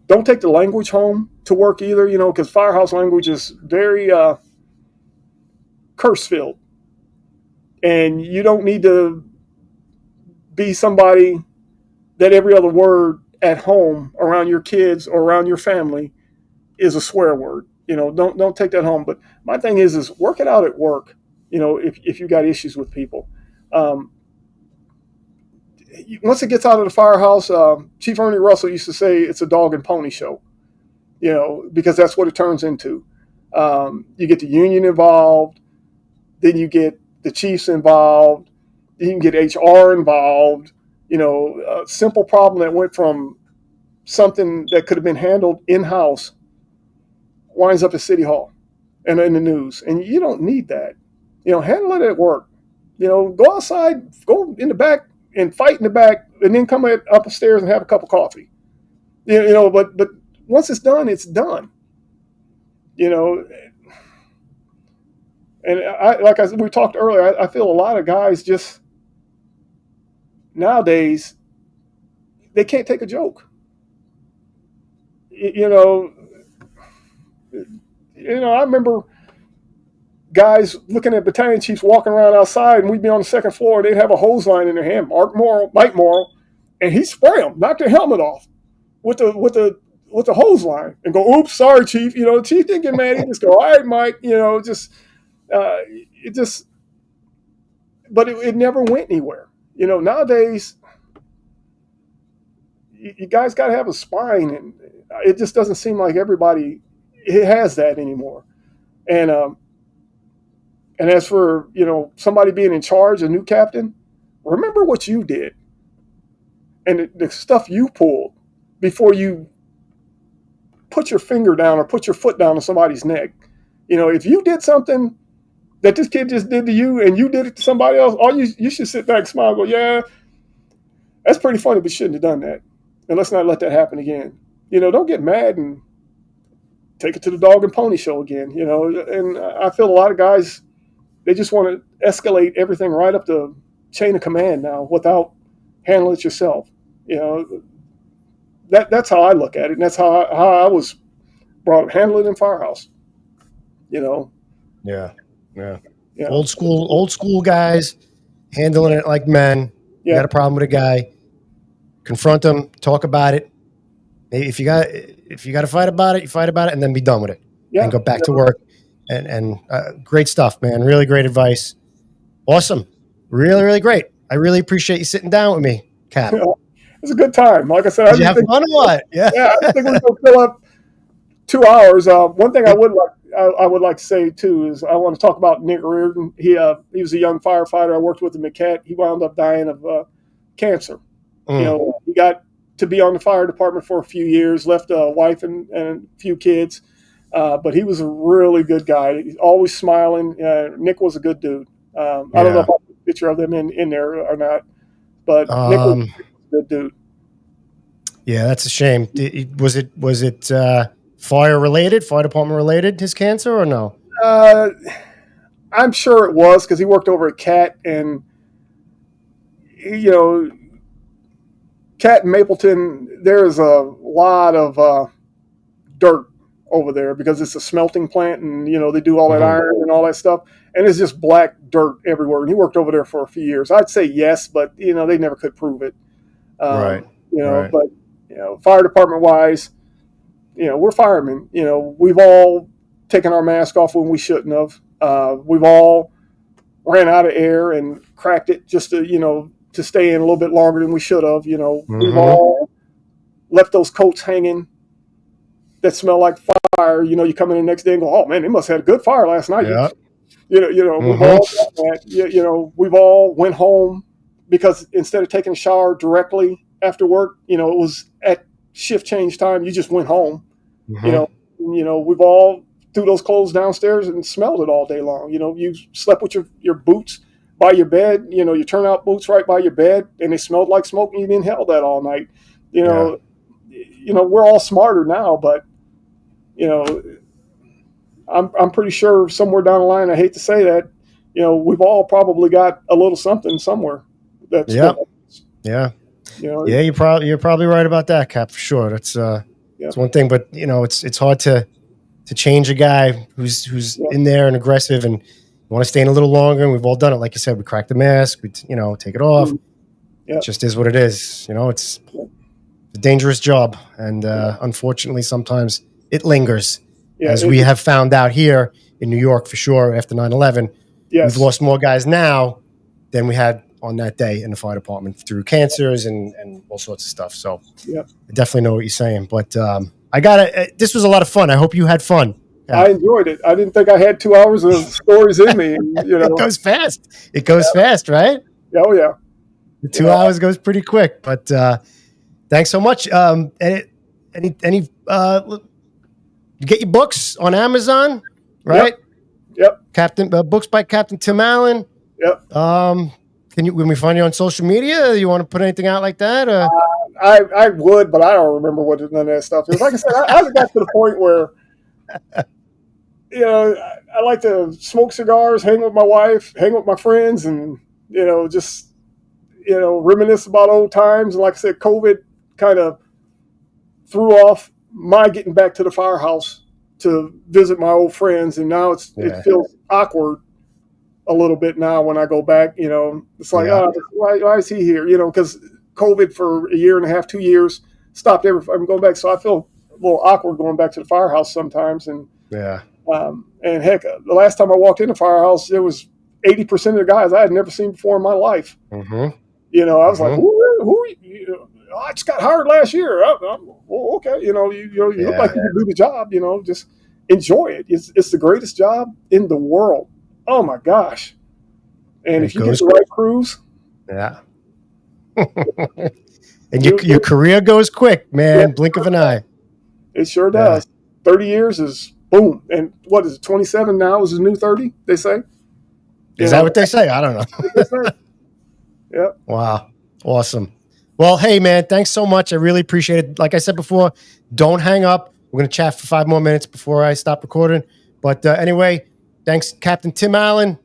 Don't take the language home to work either, because firehouse language is very curse-filled. And you don't need to be somebody that every other word at home around your kids or around your family is a swear word. Don't take that home. But my thing is work it out at work, if you got issues with people. Once it gets out of the firehouse, Chief Ernie Russell used to say it's a dog and pony show, because that's what it turns into. You get the union involved, then you get the chiefs involved, then you can get HR involved. A simple problem that went from something that could have been handled in-house winds up at City Hall and in the news. And you don't need that. Handle it at work. Go outside, go in the back and fight in the back, and then come upstairs and have a cup of coffee. But once it's done, it's done. And we talked earlier, I feel a lot of guys just nowadays, they can't take a joke. I remember guys looking at battalion chiefs walking around outside, and we'd be on the second floor. They'd have a hose line in their hand, Mike Morrill, and he'd spray them, knock their helmet off with the hose line, and go, "Oops, sorry, chief." The chief didn't get mad. He just go, "All right, Mike." But it never went anywhere. Nowadays, you guys got to have a spine, and it just doesn't seem like everybody has that anymore. And as for, somebody being in charge, a new captain, remember what you did and the stuff you pulled before you put your finger down or put your foot down on somebody's neck. If you did something that this kid just did to you and you did it to somebody else, you should sit back and smile and go, "Yeah, that's pretty funny, but you shouldn't have done that. And let's not let that happen again." Don't get mad and take it to the dog and pony show again, And I feel a lot of guys, they just want to escalate everything right up the chain of command now without handling it yourself. That's how I look at it, and that's how I was brought up. Handle it in firehouse. Yeah. Old school guys handling it like men. You got a problem with a guy, confront them, talk about it. If you got to fight about it, you fight about it, and then be done with it, and go back to work. And great stuff, man. Really great advice. Awesome. Really, really great. I really appreciate you sitting down with me, Cap. It was a good time. Like I said, Did you have fun or what? Yeah. I think we can fill up 2 hours. One thing I would like to say too is I want to talk about Nick Riordan. He was a young firefighter I worked with in McCat. He wound up dying of cancer. He got to be on the fire department for a few years, left a wife and a few kids. But he was a really good guy. He's always smiling. Nick was a good dude. I don't know if I have a picture of them in there or not, but Nick was a good dude. Yeah, that's a shame. Was it fire department related, his cancer, or no? I'm sure it was, because he worked over at CAT, and CAT and Mapleton, there's a lot of dirt over there because it's a smelting plant, and they do all that iron and all that stuff, and it's just black dirt everywhere. And he worked over there for a few years. I'd say yes, but they never could prove it. Right. But fire department wise, we're firemen. We've all taken our mask off when we shouldn't have. We've all ran out of air and cracked it just to stay in a little bit longer than we should have. We've all left those coats hanging that smell like fire. You come in the next day and go, "Oh man, they must have had a good fire last night." Yeah. We've all done that. We've all went home because instead of taking a shower directly after work, it was at shift change time. You just went home. you know, we've all threw those clothes downstairs and smelled it all day long. You know, you slept with your boots by your bed, you know, your turnout boots right by your bed, and they smelled like smoke, and you inhaled that all night. You know, we're all smarter now, but you know, I'm pretty sure somewhere down the line, I hate to say that, you know, we've all probably got a little something somewhere. That's yeah, you know, yeah. You're probably right about that, Cap, for sure. That's it's one thing, but you know, it's hard to change a guy who's in there and aggressive and want to stay in a little longer. And we've all done it, like you said. We crack the mask, we take it off. It just is what it is. You know, it's a dangerous job, and unfortunately, sometimes it lingers. As we have found out here in New York, for sure, after 9/11, we've lost more guys now than we had on that day in the fire department through cancers and all sorts of stuff. So I definitely know what you're saying. But this was a lot of fun. I hope you had fun. Yeah. I enjoyed it. I didn't think I had 2 hours of stories in me. And, you know, it goes fast. It goes fast, right? Oh, yeah. The 2 hours goes pretty quick. But thanks so much. You get your books on Amazon, right? Yep. Captain books by Captain Tim Allen. Yep. When we find you on social media, you want to put anything out like that? I would, but I don't remember what none of that stuff is. Like I said, I got to the point where, you know, I like to smoke cigars, hang with my wife, hang with my friends, and just reminisce about old times. And like I said, COVID kind of threw off my getting back to the firehouse to visit my old friends, and now it feels awkward a little bit now when I go back. You know, it's like, why is he here? You know, because COVID for a year and a half, 2 years stopped I'm going back, so I feel a little awkward going back to the firehouse sometimes. And and heck, the last time I walked in the firehouse, it was 80% of the guys I had never seen before in my life. Mm-hmm. You know, I was like, who I just got hired last year. Okay, you look like you can do the job. You know, just enjoy it. It's the greatest job in the world. Oh my gosh! And if you get the right crews, and your career goes quick, man. Blink of an eye. It sure does. 30 years is boom. And what is it? 27 now is the new 30. They say. Is that what they say? I don't know. Yeah. Wow. Awesome. Well, hey, man, thanks so much. I really appreciate it. Like I said before, don't hang up. We're going to chat for 5 more minutes before I stop recording. But anyway, thanks, Captain Tim Allen,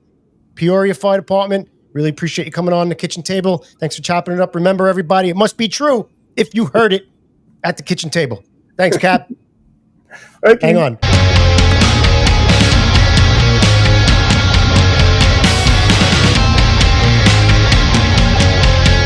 Peoria Fire Department. Really appreciate you coming on the kitchen table. Thanks for chopping it up. Remember, everybody, it must be true if you heard it at the kitchen table. Thanks, Cap. Thank you. Hang on.